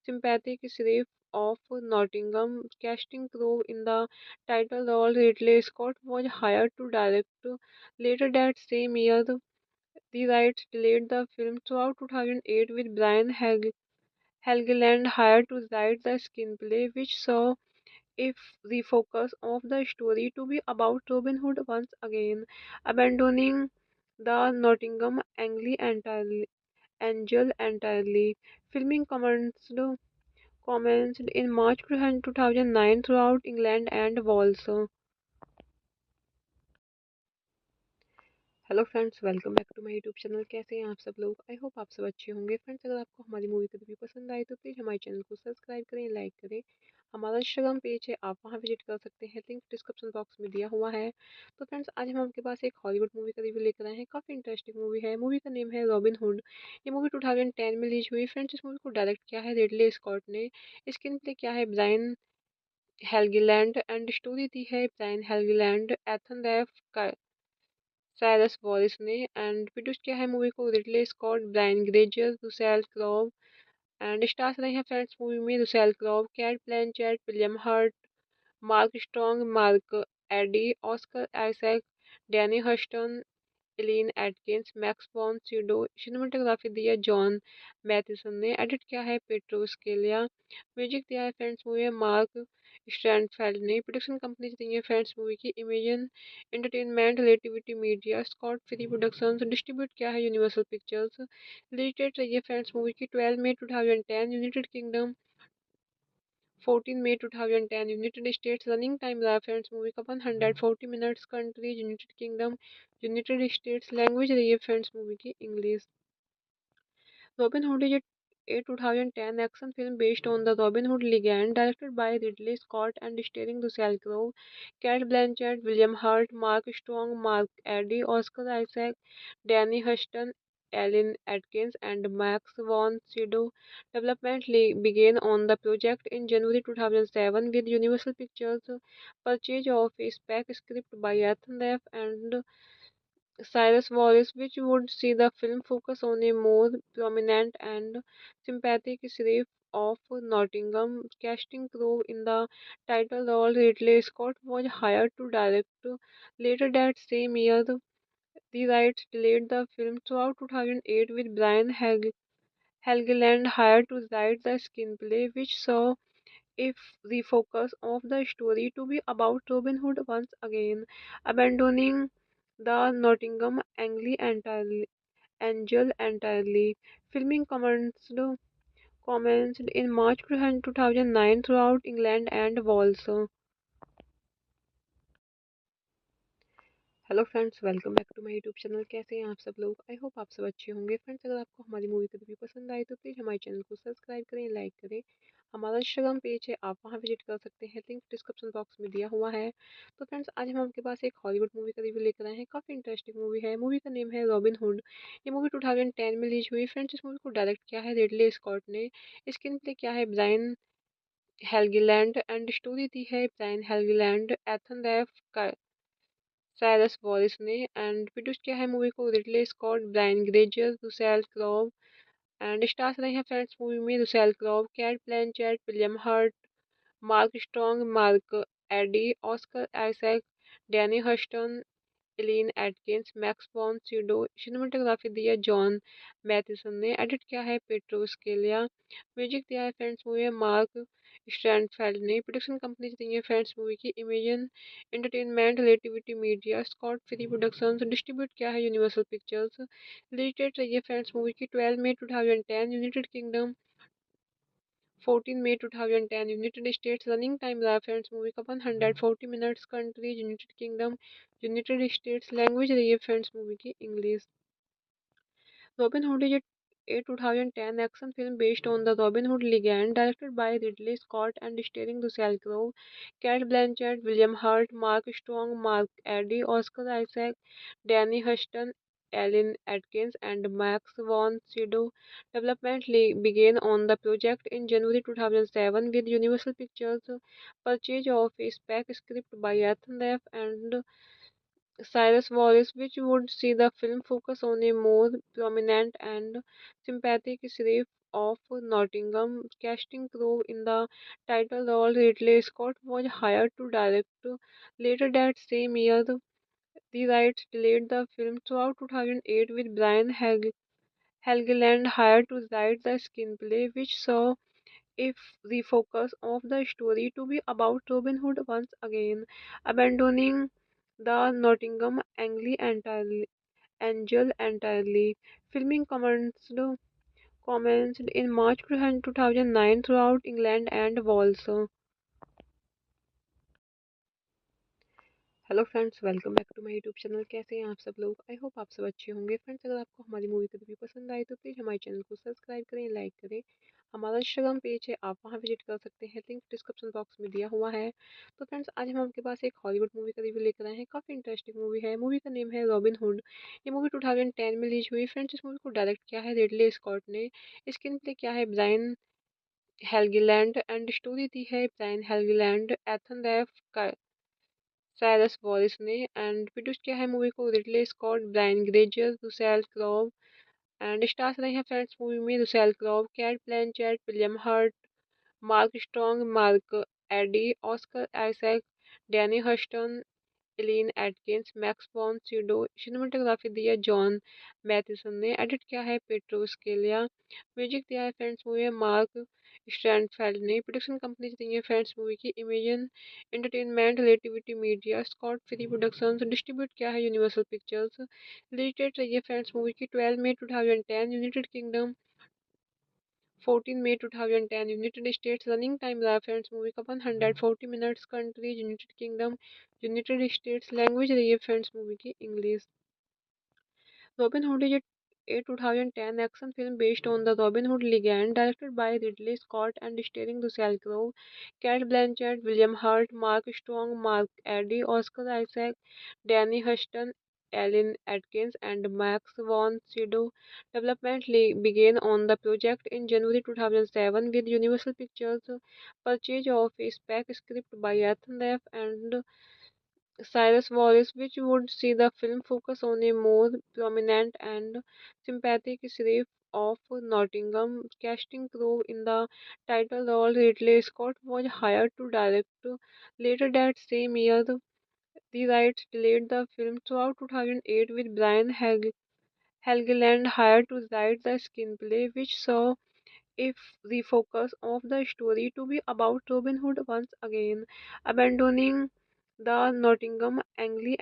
sympathetic sheriff of Nottingham. Casting Crowe in the title role, Ridley Scott was hired to direct. Later that same year, the rights delayed the film throughout 2008 with Brian Helgeland hired to write the screenplay, which saw if the focus of the story to be about Robin Hood once again, abandoning the Nottingham Angel entirely. Filming commenced in March 2009 throughout England and Wales. Hello friends, welcome back to my YouTube channel. कैसे हैं आप सब लोग? I hope आप सब अच्छे होंगे। Friends, अगर आपको हमारी मूवी का रिव्यू पसंद आए तो प्लीज़ हमारे चैनल को सब्सक्राइब करें, लाइक करें। हमारा इंस्टाग्राम पेज है, आप वहाँ विजिट कर सकते हैं, लिंक डिस्क्रिप्शन बॉक्स में दिया हुआ है। तो फ्रेंड्स, आज हम आपके पास एक हॉलीवुड मूवी का रिव्यू लेकर आए हैं। काफ़ी इंटरेस्टिंग मूवी है। मूवी का नेम है रॉबिन हुड। ये मूवी 2010 में रिलीज हुई। फ्रेंड्स, इस मूवी को डायरेक्ट किया है रिडले स्कॉट ने। स्क्रीन प्ले किया है ब्रायन हेल्गीलैंड एंड स्टोरी दी है Brian Helgeland, Ethan Reiff, Cyrus Voris ने। एंड प्रोड्यूस किया है मूवी को Ridley Scott, Brian Grazer, Russell Crowe. And stars रहे हैं फ्रेंड्स मूवी में Russell Crowe, Cate Blanchett, William Hurt, Mark Strong, Mark Addy, Oscar Isaac, Danny Huston, Eileen Atkins, Max von Sydow. Cinematography दी है John मैथिसन ने। Edit किया है petro Scalea. Music दिया है फ्रेंड्स मूवी है मार्क स्टैंडफेल्ड ने। प्रोडक्शन कंपनी दी है फ्रेंड्स मूवी की Imagine Entertainment, Relativity Media, Scott Free Productions. Distribute किया है यूनिवर्सल पिक्चर्स। रिलीज डेट रही है फ्रेंड्स मूवी की 12 मई 2010 United kingdom, 14 May 2010 United States। Running time रहा फ्रेंड्स मूवी का 140 minutes. Countries United kingdom, United states. Language रही है फ्रेंड्स मूवी की English. Robin hood is a 2010 action film based on the Robin Hood legend, directed by Ridley Scott and starring Russell Crowe, Cate Blanchett, William Hurt, Mark Strong, Mark Addy, Oscar Isaac, Danny Huston, Alan Atkins, and Max von Sydow. Development began on the project in January 2007 with Universal Pictures' purchase of a spec script by Ethan Ralph and Cyrus Wallace, which would see the film focus on a more prominent and sympathetic sheriff of Nottingham. Casting Crowe in the title role, Ridley Scott was hired to direct. Later that same year, the rights delayed the film throughout 2008 with Brian Helgeland hired to write the screenplay, which saw if the focus of the story to be about Robin Hood once again, abandoning the Nottingham Angel entirely. Filming commenced in March 2009 throughout England and Wales. Hello friends, welcome back to my YouTube channel. कैसे हैं आप सब लोग? I hope आप सब अच्छे होंगे। Friends, अगर आपको हमारी मूवी का रिव्यू पसंद आए तो प्लीज़ हमारे चैनल को सब्सक्राइब करें, लाइक करें। हमारा इंस्टाग्राम पेज है, आप वहाँ विजिट कर सकते हैं, लिंक डिस्क्रिप्शन बॉक्स में दिया हुआ है। तो फ्रेंड्स, आज हम आपके पास एक हॉलीवुड मूवी का रिव्यू लेकर आए हैं। काफ़ी इंटरेस्टिंग मूवी है। मूवी का नेम है रॉबिन हुड। ये मूवी 2010 में रिलीज हुई। फ्रेंड्स, इस मूवी को डायरेक्ट किया है रिडले स्कॉट ने। स्क्रीन प्ले किया है ब्रायन हेल्गीलैंड एंड स्टोरी दी है Brian Helgeland, Ethan Reiff, Cyrus Voris ने। एंड प्रोड्यूस किया है मूवी को Ridley Scott, Brian Grazer, Russell Crowe. And stars रहे हैं फ्रेंड्स मूवी में Russell Crowe, Cate Blanchett, William Hurt, Mark Strong, Mark Addy, Oscar Isaac, Danny Huston, Eileen Atkins, Max von Sydow. Cinematography दी है John मैथिसन ने। Edit किया है petro Scalea. Music दिया है फ्रेंड्स मूवी है मार्क स्टैंडफेल्ड ने। प्रोडक्शन कंपनी दी है फ्रेंड्स मूवी की Imagine Entertainment, Relativity Media, Scott Free Productions. Distribute किया है यूनिवर्सल पिक्चर्स। रिलीज डेट रही है फ्रेंड्स मूवी की 12 मई 2010 United kingdom, 14 May 2010 United states. Running time रहा फ्रेंड्स मूवी का 140 minutes. Countries United kingdom, United states. Language रही है फ्रेंड्स मूवी की English. Robin Hood is a 2010 action film based on the Robin Hood legend, directed by Ridley Scott and starring Russell Crowe, Cate Blanchett, William Hurt, Mark Strong, Mark Addy, Oscar Isaac, Danny Huston, Alan Atkins, and Max von Sydow. Development began on the project in January 2007 with Universal Pictures' purchase of a spec script by Ethan Ralph and Cyrus Wallace, which would see the film focus on a more prominent and sympathetic sheriff of Nottingham. Casting Crowe in the title role, Ridley Scott was hired to direct. Later that same year, the rights delayed the film throughout 2008 with Brian Helgeland hired to write the screenplay, which saw if the focus of the story to be about Robin Hood once again, abandoning the Nottingham Angel entirely. Filming commenced in March 2009 throughout England and Wales. Hello friends, welcome back to my YouTube channel. कैसे हैं आप सब लोग? I hope आप सब अच्छे होंगे। Friends, अगर आपको हमारी मूवी का रिव्यू पसंद आए तो प्लीज़ हमारे चैनल को सब्सक्राइब करें, लाइक करें। हमारा इंस्टाग्राम पेज है, आप वहाँ विजिट कर सकते हैं, लिंक डिस्क्रिप्शन बॉक्स में दिया हुआ है। तो फ्रेंड्स, आज हम आपके पास एक हॉलीवुड मूवी का रिव्यू लेकर आए हैं। काफ़ी इंटरेस्टिंग मूवी है। मूवी का नेम है रॉबिन हुड। ये मूवी 2010 में रिलीज हुई। फ्रेंड्स, इस मूवी को डायरेक्ट किया है रिडले स्कॉट ने। स्क्रीन प्ले किया है ब्रायन हेल्गीलैंड एंड स्टोरी दी है Brian Helgeland, Ethan Reiff, Cyrus Voris ने। एंड प्रोड्यूस किया है मूवी को Ridley Scott, Brian Grazer, Russell Crowe. And stars रहे हैं फ्रेंड्स मूवी में Russell Crowe, Cate Blanchett, William Hurt, Mark Strong, Mark Addy, Oscar Isaac, Danny Huston, Eileen Atkins, Max von Sydow. Cinematography दी है John मैथिसन ने। Edit किया है petro Scalea. Music दिया है फ्रेंड्स मूवी है मार्क स्टैंडफेल्ड ने। प्रोडक्शन कंपनी दी है फ्रेंड्स मूवी की Imagine Entertainment, Relativity Media, Scott Free Productions. Distribute किया है यूनिवर्सल पिक्चर्स। रिलीज डेट रही है फ्रेंड्स मूवी की 12 मई 2010 United kingdom, 14 May 2010 United States। Running time रहा फ्रेंड्स मूवी का 140 minutes. Countries United kingdom, United states. Language रही है फ्रेंड्स मूवी की English. Robin hood is a 2010 action film based on the Robin Hood legend, directed by Ridley Scott and starring Russell Crowe, Cate Blanchett, William Hurt, Mark Strong, Mark Addy, Oscar Isaac, Danny Huston, Alan Atkins, and Max von Sydow. Development began on the project in January 2007 with Universal Pictures purchase of a spec script by Ethan Ralph and Cyrus Wallace, which would see the film focus on a more prominent and sympathetic sheriff of Nottingham. Casting crew in the title role, Ridley Scott was hired to direct. Later that same year, the rights delayed the film throughout 2008 with Brian Helgeland hired to write the screenplay, which saw if the focus of the story to be about Robin Hood once again, abandoning the Nottingham Angel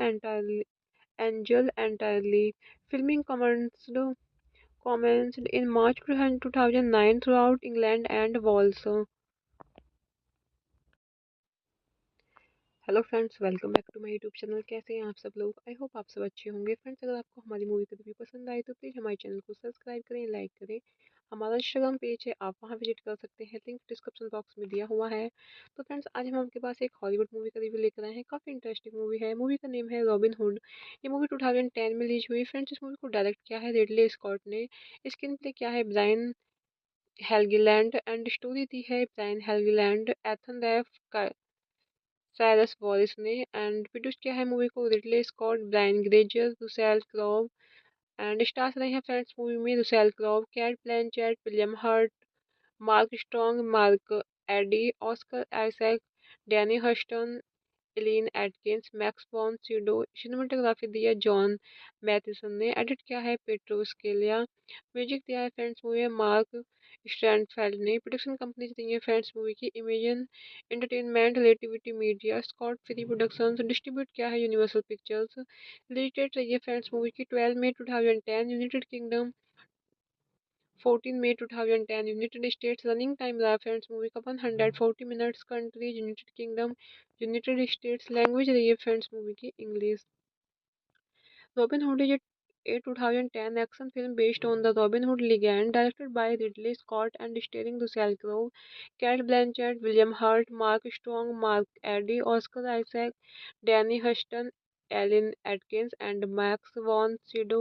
entirely. Filming commenced in March 2009 throughout England and Wales. Hello friends, welcome back to my YouTube channel. कैसे हैं आप सब लोग? I hope आप सब अच्छे होंगे। Friends, अगर आपको हमारी मूवी का रिव्यू पसंद आए तो प्लीज़ हमारे चैनल को सब्सक्राइब करें, लाइक करें। हमारा इंस्टाग्राम पेज है, आप वहाँ विजिट कर सकते हैं, लिंक डिस्क्रिप्शन बॉक्स में दिया हुआ है। तो फ्रेंड्स, आज हम आपके पास एक हॉलीवुड मूवी का रिव्यू लेकर आए हैं। काफ़ी इंटरेस्टिंग मूवी है। मूवी का नेम है रॉबिन हुड। ये मूवी 2010 में रिलीज हुई। फ्रेंड्स, इस मूवी को डायरेक्ट किया है रिडले स्कॉट ने। स्क्रीन प्ले किया है ब्रायन हेल्गीलैंड एंड स्टोरी दी है Brian Helgeland, Ethan Reiff, Cyrus Voris ने। एंड प्रोड्यूस किया है मूवी को Ridley Scott, Brian Grazer, Russell Crowe. And stars रहे हैं फ्रेंड्स मूवी में Russell Crowe, Cate Blanchett, William Hurt, Mark Strong, Mark Addy, Oscar Isaac, Danny Huston, Eileen Atkins, Max von Sydow. Cinematography दी है John मैथिसन ने। Edit किया है petro Scalea. Music दिया है फ्रेंड्स मूवी है मार्क स्टैंडफेल्ड ने। प्रोडक्शन कंपनी दी है फ्रेंड्स मूवी की Imagine Entertainment, Relativity Media, Scott Free Productions. Distribute किया है यूनिवर्सल पिक्चर्स। रिलीज डेट रही है फ्रेंड्स मूवी की 12 मई 2010 United kingdom, 14 May 2010 United states. Running time रहा फ्रेंड्स मूवी का 140 minutes. Countries United kingdom, United states. Language रही है फ्रेंड्स मूवी की English. Robin Hood is a 2010 action film based on the Robin Hood legend, directed by Ridley Scott and starring Russell Crowe, Cate Blanchett, William Hurt, Mark Strong, Mark Addy, Oscar Isaac, Danny Huston, Alan Atkins, and Max von Sydow.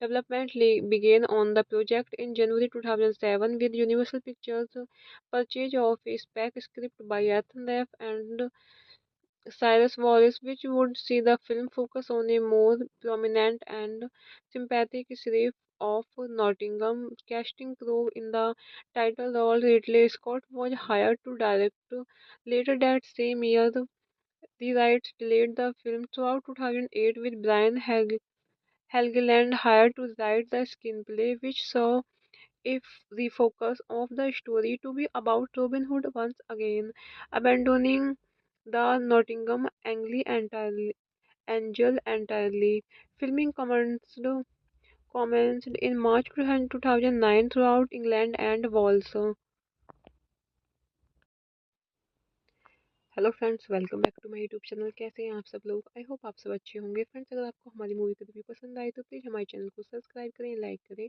Development began on the project in January 2007 with Universal Pictures purchase of a spec script by Ethan Ralph and Cyrus Wallace, which would see the film focus on a more prominent and sympathetic sheriff of Nottingham. Casting crew in the title role, Ridley Scott was hired to direct. Later that same year, the rights delayed the film throughout 2008 with Brian Helgeland hired to write the screenplay, which saw if the focus of the story to be about Robin Hood once again, abandoning the Nottingham Angel entirely. Filming commenced in March 2009 throughout England and Wales. Hello friends, welcome back to my YouTube channel. कैसे हैं आप सब लोग? I hope आप सब अच्छे होंगे। Friends, अगर आपको हमारी मूवी का रिव्यू पसंद आए तो प्लीज़ हमारे चैनल को सब्सक्राइब करें, लाइक करें।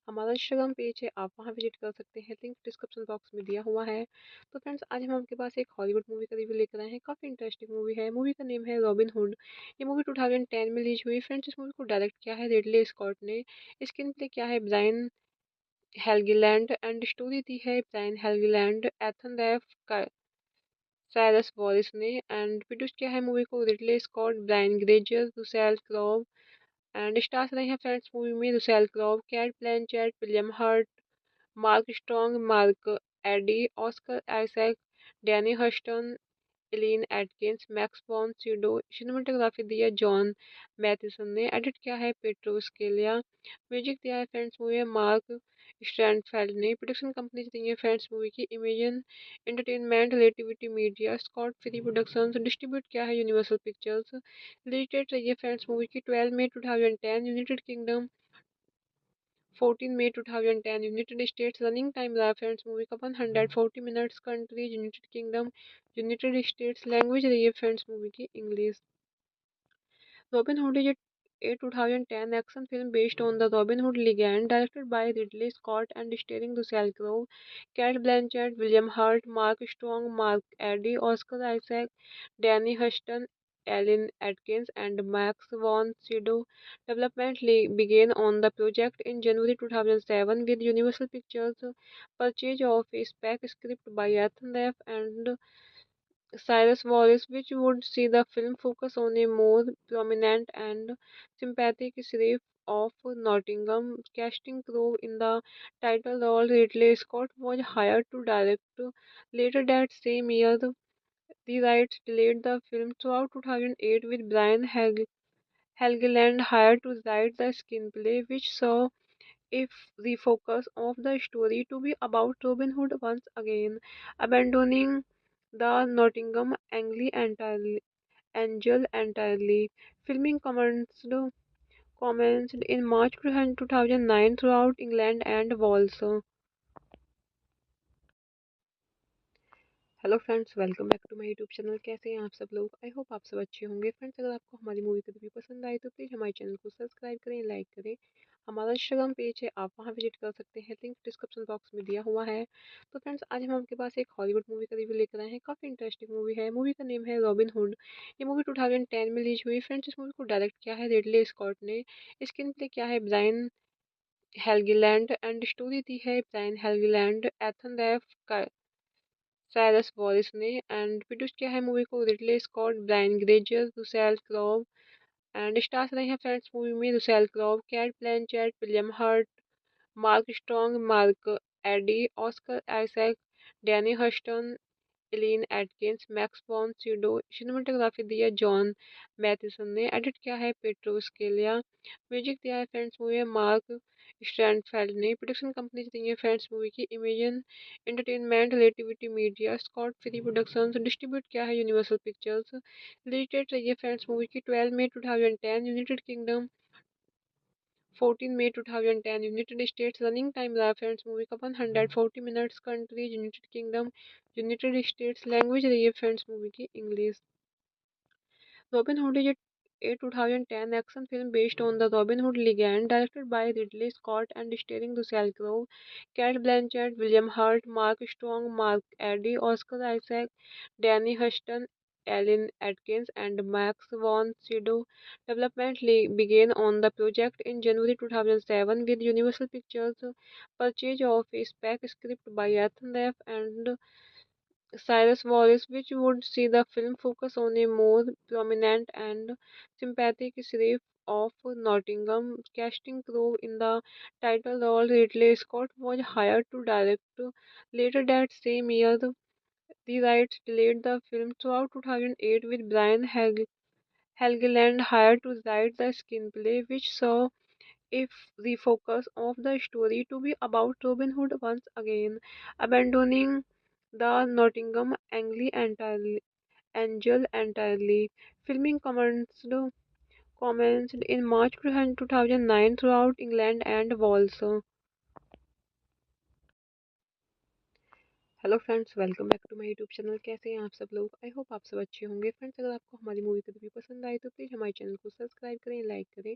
हमारा इंस्टाग्राम पेज है, आप वहाँ विजिट कर सकते हैं, लिंक डिस्क्रिप्शन बॉक्स में दिया हुआ है। तो फ्रेंड्स, आज हम आपके पास एक हॉलीवुड मूवी का रिव्यू लेकर आए हैं। काफ़ी इंटरेस्टिंग मूवी है। मूवी का नेम है रॉबिन हुड। ये मूवी 2010 में रिलीज हुई। फ्रेंड्स, इस मूवी को डायरेक्ट किया है रिडले स्कॉट ने। स्क्रीन प्ले किया है ब्रायन हेल्गीलैंड एंड स्टोरी दी है Brian Helgeland, Ethan Reiff, Cyrus Voris ने। एंड प्रोड्यूस किया है मूवी को Ridley Scott, Brian Grazer, Russell Crowe. And stars रहे हैं फ्रेंड्स मूवी में Russell Crowe, Cate Blanchett, William Hurt, Mark Strong, Mark Addy, Oscar Isaac, Danny Huston, Eileen Atkins, Max von Sydow. Cinematography दी है John मैथिसन ने। Edit किया है petro Scalea. Music दिया है फ्रेंड्स मूवी है मार्क स्टैंडफेल्ड ने। प्रोडक्शन कंपनी दी है फ्रेंड्स मूवी की Imagine Entertainment, Relativity Media, Scott Free Productions. Distribute किया है यूनिवर्सल पिक्चर्स। रिलीज डेट रही है फ्रेंड्स मूवी की 12 मई 2010 United kingdom, 14 May 2010 United States। Running time रहा फ्रेंड्स मूवी का 140 minutes. Countries United kingdom, United states. Language रही है फ्रेंड्स मूवी की English. Robin hood is a 2010 action film based on the Robin Hood legend, directed by Ridley Scott and starring Russell Crowe, Cate Blanchett, William Hurt, Mark Strong, Mark Addy, Oscar Isaac, Danny Huston, Alan Atkins, and Max von Sydow. Development began on the project in January 2007 with Universal Pictures' purchase of a spec script by Ethan Ralph and Cyrus Wallace, which would see the film focus on a more prominent and sympathetic sheriff of Nottingham. Casting Crowe in the title role, Ridley Scott was hired to direct. Later that same year, the rights delayed the film throughout 2008 with Brian Helgeland hired to write the screenplay, which saw if the focus of the story to be about Robin Hood once again, abandoning the Nottingham Angel entirely. Filming commenced in March 2009 throughout England and Wales. Hello friends, welcome back to my YouTube channel. कैसे हैं आप सब लोग? I hope आप सब अच्छे होंगे। Friends, अगर आपको हमारी मूवी का रिव्यू पसंद आए तो प्लीज़ हमारे चैनल को सब्सक्राइब करें, लाइक करें। हमारा इंस्टाग्राम पेज है, आप वहाँ विजिट कर सकते हैं, लिंक डिस्क्रिप्शन बॉक्स में दिया हुआ है। तो फ्रेंड्स, आज हम आपके पास एक हॉलीवुड मूवी का रिव्यू लेकर आए हैं। काफ़ी इंटरेस्टिंग मूवी है। मूवी का नेम है रॉबिन हुड। ये मूवी 2010 में रिलीज हुई। फ्रेंड्स, इस मूवी को डायरेक्ट किया है रिडले स्कॉट ने। स्क्रीन प्ले किया है ब्रायन हेल्गीलैंड एंड स्टोरी दी है Brian Helgeland, Ethan Reiff, Cyrus Voris ने। एंड प्रोड्यूस किया है मूवी को Ridley Scott, Brian Grazer, Russell Crowe. And stars रहे हैं फ्रेंड्स मूवी में Russell Crowe, Cate Blanchett, William Hurt, Mark Strong, Mark Addy, Oscar Isaac, Danny Huston, Eileen Atkins, Max von Sydow. Cinematography दी है John मैथिसन ने। Edit किया है petro Scalea. Music दिया है फ्रेंड्स मूवी है मार्क स्टैंडफेल्ड ने। प्रोडक्शन कंपनी दी है फ्रेंड्स मूवी की Imagine Entertainment, Relativity Media, Scott Free Productions. Distribute किया है यूनिवर्सल पिक्चर्स। रिलीज डेट रही है फ्रेंड्स मूवी की 12 मई 2010 United kingdom, 14 May 2010 United states. Running time रहा फ्रेंड्स मूवी का 140 minutes. Countries United kingdom, United states. Language रही है फ्रेंड्स मूवी की English. Robin Hood is a 2010 action film based on the Robin Hood legend, directed by Ridley Scott and starring Russell Crowe, Cate Blanchett, William Hurt, Mark Strong, Mark Addy, Oscar Isaac, Danny Huston, Alan Atkins, and Max von Sydow. Development began on the project in January 2007 with Universal Pictures' purchase of a spec script by Ethan Ralph and Cyrus Wallace, which would see the film focus on a more prominent and sympathetic sheriff of Nottingham. Casting Crowe in the title role, Ridley Scott was hired to direct. Later that same year, the rights delayed the film throughout 2008 with Brian Helgeland hired to write the screenplay, which saw if the focus of the story to be about Robin Hood once again, abandoning the Nottingham Angel entirely. Filming commenced in March 2009 throughout England and Wales. Hello friends, welcome back to my YouTube channel. कैसे हैं आप सब लोग? I hope आप सब अच्छे होंगे। Friends, अगर आपको हमारी मूवी का रिव्यू पसंद आए तो प्लीज़ हमारे चैनल को सब्सक्राइब करें, लाइक करें।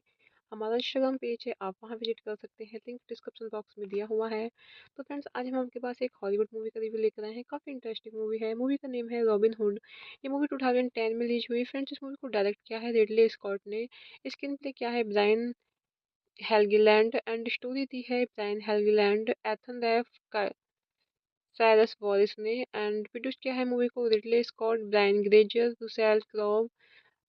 हमारा इंस्टाग्राम पेज है, आप वहाँ विजिट कर सकते हैं, लिंक डिस्क्रिप्शन बॉक्स में दिया हुआ है। तो फ्रेंड्स, आज हम आपके पास एक हॉलीवुड मूवी का रिव्यू लेकर आए हैं। काफ़ी इंटरेस्टिंग मूवी है। मूवी का नेम है रॉबिन हुड। ये मूवी 2010 में रिलीज हुई। फ्रेंड्स, इस मूवी को डायरेक्ट किया है रिडले स्कॉट ने। स्क्रीन प्ले किया है ब्रायन हेल्गीलैंड एंड स्टोरी दी है Brian Helgeland, Ethan Reiff, Cyrus Voris ने। एंड प्रोड्यूस किया है मूवी को Ridley Scott, Brian Grazer, Russell Crowe.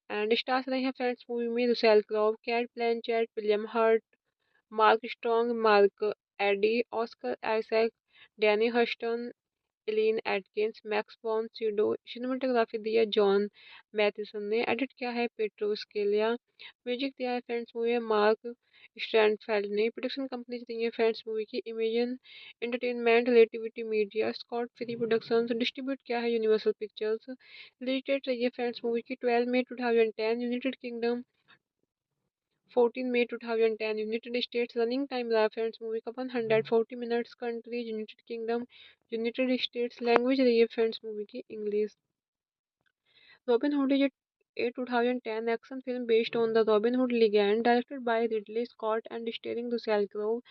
And stars रहे हैं फ्रेंड्स मूवी में Russell Crowe, Cate Blanchett, William Hurt, Mark Strong, Mark Addy, Oscar Isaac, Danny Huston, Eileen Atkins, Max von Sydow. Cinematography दी है John मैथिसन ने। Edit किया है petro Scalea. Music दिया है फ्रेंड्स मूवी है मार्क स्टैंडफेल्ड ने। प्रोडक्शन कंपनी दी है फ्रेंड्स मूवी की Imagine Entertainment, Relativity Media, Scott Free Productions. Distribute किया है यूनिवर्सल पिक्चर्स। रिलीज डेट रही है फ्रेंड्स मूवी की 12 मई 2010 United kingdom, 14 May 2010 United States। Running time रहा फ्रेंड्स मूवी का 140 minutes. Countries United kingdom, United states. Language रही है फ्रेंड्स मूवी की English. Robin hood is a 2010 action film based on the Robin Hood legend, directed by Ridley Scott and starring Russell Crowe,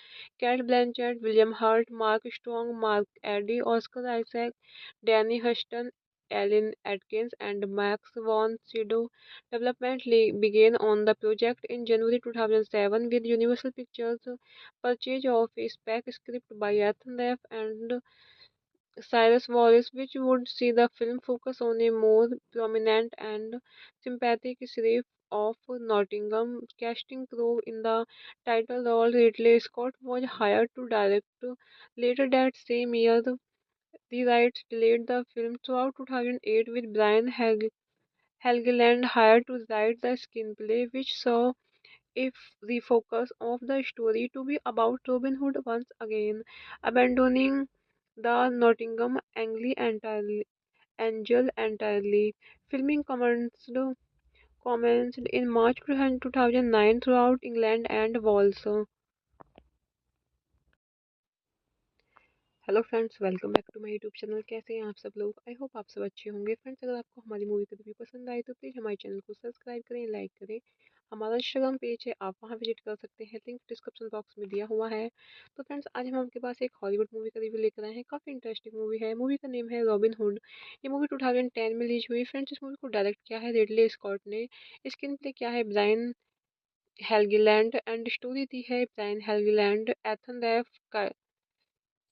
Cate Blanchett, William Hurt, Mark Strong, Mark Addy, Oscar Isaac, Danny Huston, Alan Atkins, and Max von Sydow. Development began on the project in January 2007 with Universal Pictures' purchase of a spec script by Ethan Ralph and Cyrus Wallace, which would see the film focus on a more prominent and sympathetic sheriff of Nottingham. Casting Crowe in the title role, Ridley Scott was hired to direct. Later that same year, the rights delayed the film throughout 2008 with Brian Helgeland hired to write the screenplay, which saw if the focus of the story to be about Robin Hood once again, abandoning the Nottingham Angel entirely. Filming commenced in March 2009 throughout England and Wales. Hello friends, welcome back to my YouTube channel. कैसे हैं आप सब लोग? I hope आप सब अच्छे होंगे। Friends, अगर आपको हमारी मूवी का रिव्यू पसंद आए तो प्लीज़ हमारे चैनल को सब्सक्राइब करें, लाइक करें। हमारा इंस्टाग्राम पेज है, आप वहाँ विजिट कर सकते हैं, लिंक डिस्क्रिप्शन बॉक्स में दिया हुआ है। तो फ्रेंड्स, आज हम आपके पास एक हॉलीवुड मूवी का रिव्यू लेकर आए हैं। काफ़ी इंटरेस्टिंग मूवी है। मूवी का नेम है रॉबिन हुड। ये मूवी 2010 में रिलीज हुई। फ्रेंड्स, इस मूवी को डायरेक्ट किया है रिडले स्कॉट ने। स्क्रीन प्ले किया है ब्रायन हेल्गीलैंड एंड स्टोरी दी है Brian Helgeland, Ethan Reiff,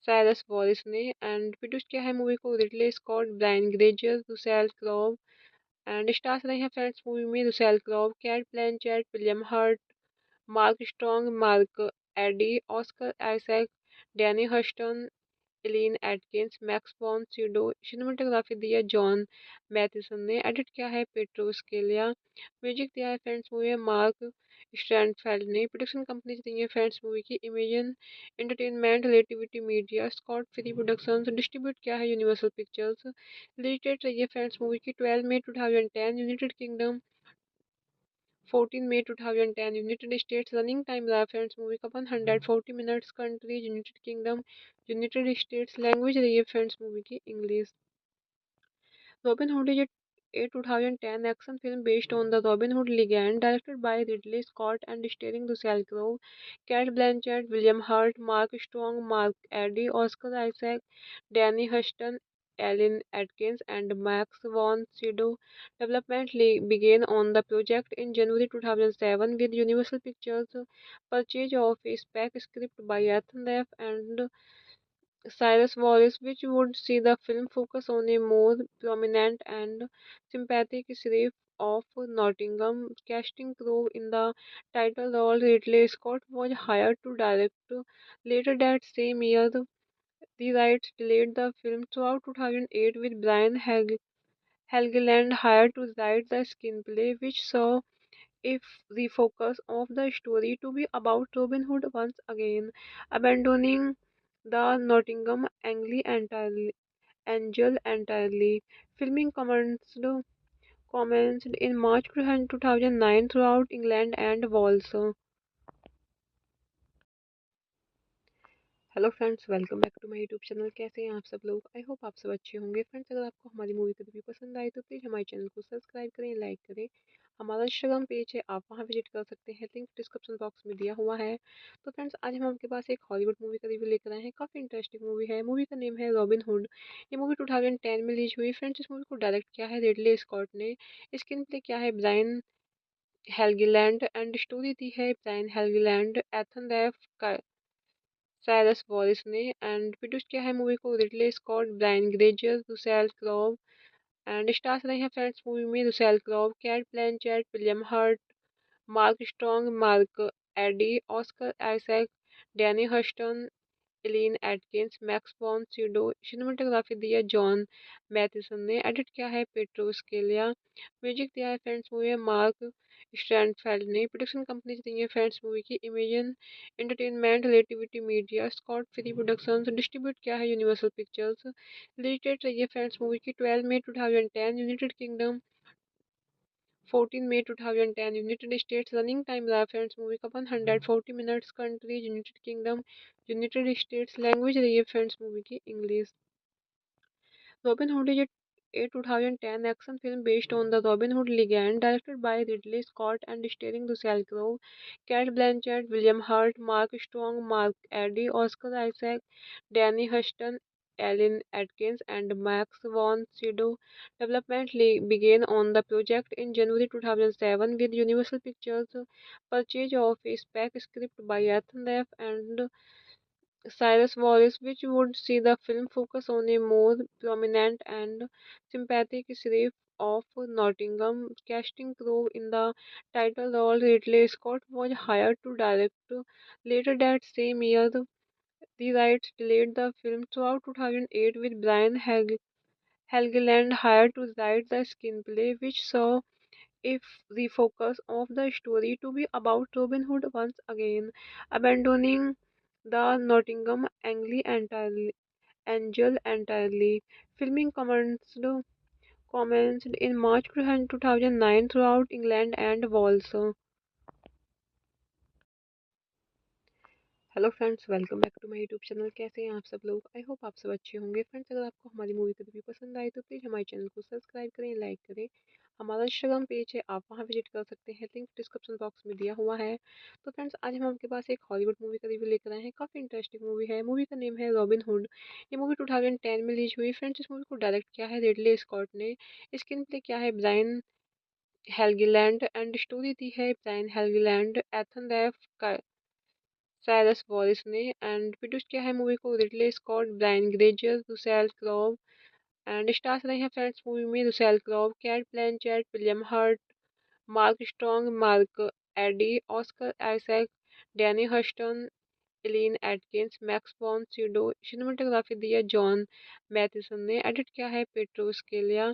Cyrus Voris ने। एंड प्रोड्यूस किया है मूवी को Ridley Scott, Brian Grazer, Russell Crowe. And stars रहे हैं फ्रेंड्स मूवी में Russell Crowe, Cate Blanchett, William Hurt, Mark Strong, Mark Addy, Oscar Isaac, Danny Huston, Eileen Atkins, Max von Sydow. Cinematography दी है John मैथिसन ने। Edit किया है petro Scalea. Music दिया है फ्रेंड्स मूवी है मार्क स्टैंडफेल्ड ने। प्रोडक्शन कंपनी दी है फ्रेंड्स मूवी की Imagine Entertainment, Relativity Media, Scott Free Productions. Distribute किया है यूनिवर्सल पिक्चर्स। रिलीज डेट रही है फ्रेंड्स मूवी की 12 मई 2010 United kingdom, 14 May 2010 United states. Running time रहा फ्रेंड्स मूवी का 140 minutes. Countries United kingdom, United states. Language रही है फ्रेंड्स मूवी की English. Robin Hood is a 2010 action film based on the Robin Hood legend, directed by Ridley Scott and starring Russell Crowe, Cate Blanchett, William Hurt, Mark Strong, Mark Addy, Oscar Isaac, Danny Huston, Alan Atkins, and Max von Sydow. Development began on the project in January 2007 with Universal Pictures' purchase of a spec script by Ethan Ralph and Cyrus Wallace, which would see the film focus on a more prominent and sympathetic sheriff of Nottingham. Casting Crowe in the title role, Ridley Scott was hired to direct. Later that same year, the rights delayed the film throughout 2008 with Brian Helgeland hired to write the screenplay, which saw if the focus of the story to be about Robin Hood once again, abandoning the Nottingham Angel entirely. Filming commenced in March 2009 throughout England and Wales. Hello friends, welcome back to my YouTube channel. कैसे हैं आप सब लोग? I hope आप सब अच्छे होंगे। Friends, अगर आपको हमारी मूवी का रिव्यू पसंद आए तो प्लीज़ हमारे चैनल को सब्सक्राइब करें, लाइक करें। हमारा इंस्टाग्राम पेज है, आप वहाँ विजिट कर सकते हैं, लिंक डिस्क्रिप्शन बॉक्स में दिया हुआ है। तो फ्रेंड्स, आज हम आपके पास एक हॉलीवुड मूवी का रिव्यू लेकर आए हैं। काफ़ी इंटरेस्टिंग मूवी है। मूवी का नेम है रॉबिन हुड। ये मूवी 2010 में रिलीज हुई। फ्रेंड्स, इस मूवी को डायरेक्ट किया है रिडले स्कॉट ने। स्क्रीन प्ले किया है ब्रायन हेल्गीलैंड एंड स्टोरी दी है Brian Helgeland, Ethan Reiff, Cyrus Voris ने। एंड प्रोड्यूस किया है मूवी को Ridley Scott, Brian Grazer, Russell Crowe. And stars रहे हैं फ्रेंड्स मूवी में Russell Crowe, Cate Blanchett, William Hurt, Mark Strong, Mark Addy, Oscar Isaac, Danny Huston, Eileen Atkins, Max von Sydow. Cinematography दी है John मैथिसन ने। Edit किया है petro Scalea. Music दिया है फ्रेंड्स मूवी है मार्क स्टैंडफेल्ड ने। प्रोडक्शन कंपनी दी है फ्रेंड्स मूवी की Imagine Entertainment, Relativity Media, Scott Free Productions. Distribute किया है यूनिवर्सल पिक्चर्स। रिलीज डेट रही है फ्रेंड्स मूवी की 12 मई 2010 United kingdom, 14 May 2010 United States। Running time रहा फ्रेंड्स मूवी का 140 minutes. Countries United kingdom, United states. Language रही है फ्रेंड्स मूवी की English. Robin hood is a 2010 action film based on the Robin Hood legend, directed by Ridley Scott and starring Russell Crowe, Cate Blanchett, William Hurt, Mark Strong, Mark Addy, Oscar Isaac, Danny Huston, Alan Atkins, and Max von Sydow. Development began on the project in January 2007 with Universal Pictures' purchase of a spec script by Ethan Ralph and Cyrus Wallace, which would see the film focus on a more prominent and sympathetic sheriff of Nottingham. Casting Crowe in the title role, Ridley Scott was hired to direct. Later that same year, the rights delayed the film throughout 2008 with Brian Helgeland hired to write the screenplay, which saw if the focus of the story to be about Robin Hood once again, abandoning the Nottingham Angel entirely. Filming commenced in March 2009 throughout England and Wales. Hello friends, welcome back to my YouTube channel. कैसे हैं आप सब लोग? I hope आप सब अच्छे होंगे। Friends, अगर आपको हमारी मूवी का रिव्यू पसंद आए तो प्लीज़ हमारे चैनल को सब्सक्राइब करें, लाइक करें। हमारा इंस्टाग्राम पेज है, आप वहाँ विजिट कर सकते हैं, लिंक डिस्क्रिप्शन बॉक्स में दिया हुआ है। तो फ्रेंड्स, आज हम आपके पास एक हॉलीवुड मूवी का रिव्यू लेकर आए हैं। काफ़ी इंटरेस्टिंग मूवी है। मूवी का नेम है रॉबिन हुड। ये मूवी 2010 में रिलीज हुई। फ्रेंड्स, इस मूवी को डायरेक्ट किया है रिडले स्कॉट ने। स्क्रीन प्ले किया है ब्रायन हेल्गीलैंड एंड स्टोरी दी है Brian Helgeland, Ethan Reiff, Cyrus Voris ने। एंड प्रोड्यूस किया है मूवी को Ridley Scott, Brian Grazer, Russell Crowe. And stars रहे हैं फ्रेंड्स मूवी में Russell Crowe, Cate Blanchett, William Hurt, Mark Strong, Mark Addy, Oscar Isaac, Danny Huston, Eileen Atkins, Max von Sydow. Cinematography दी है John मैथिसन ने। Edit किया है petro Scalea.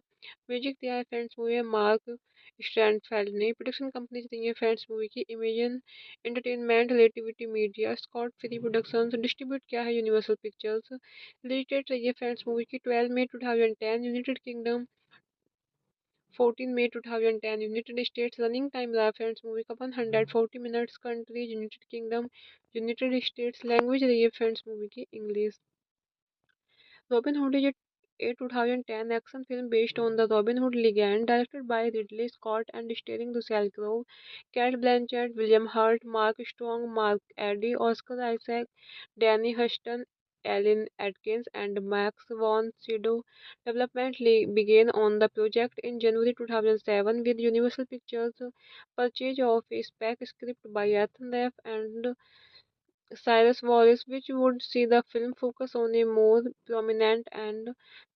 Music दिया है फ्रेंड्स मूवी है मार्क स्टैंडफेल्ड ने। प्रोडक्शन कंपनी दी है फ्रेंड्स मूवी की Imagine Entertainment, Relativity Media, Scott Free Productions. Distribute किया है यूनिवर्सल पिक्चर्स। रिलीज डेट रही है फ्रेंड्स मूवी की 12 मई 2010 United kingdom, 14 May 2010 United states. Running time रहा फ्रेंड्स मूवी का 140 minutes. Countries United kingdom, United states. Language रही है फ्रेंड्स मूवी की English. Robin Hood is a 2010 action film based on the Robin Hood legend, directed by Ridley Scott and starring Russell Crowe, Cate Blanchett, William Hurt, Mark Strong, Mark Addy, Oscar Isaac, Danny Huston, Alan Atkins, and Max von Sydow. Development began on the project in January 2007 with Universal Pictures' purchase of a spec script by Ethan Ralph and Cyrus Wallace, which would see the film focus on a more prominent and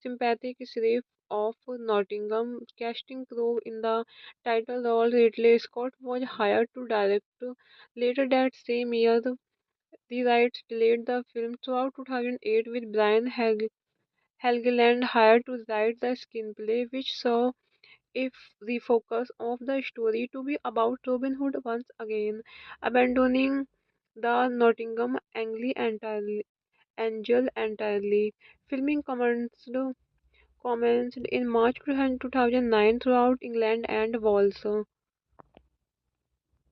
sympathetic sheriff of Nottingham. Casting Crowe in the title role, Ridley Scott was hired to direct. Later that same year, the rights delayed the film throughout 2008 with Brian Helgeland hired to write the screenplay, which saw if the focus of the story to be about Robin Hood once again, abandoning the Nottingham Angel entirely. Filming commenced in March 2009 throughout England and Wales.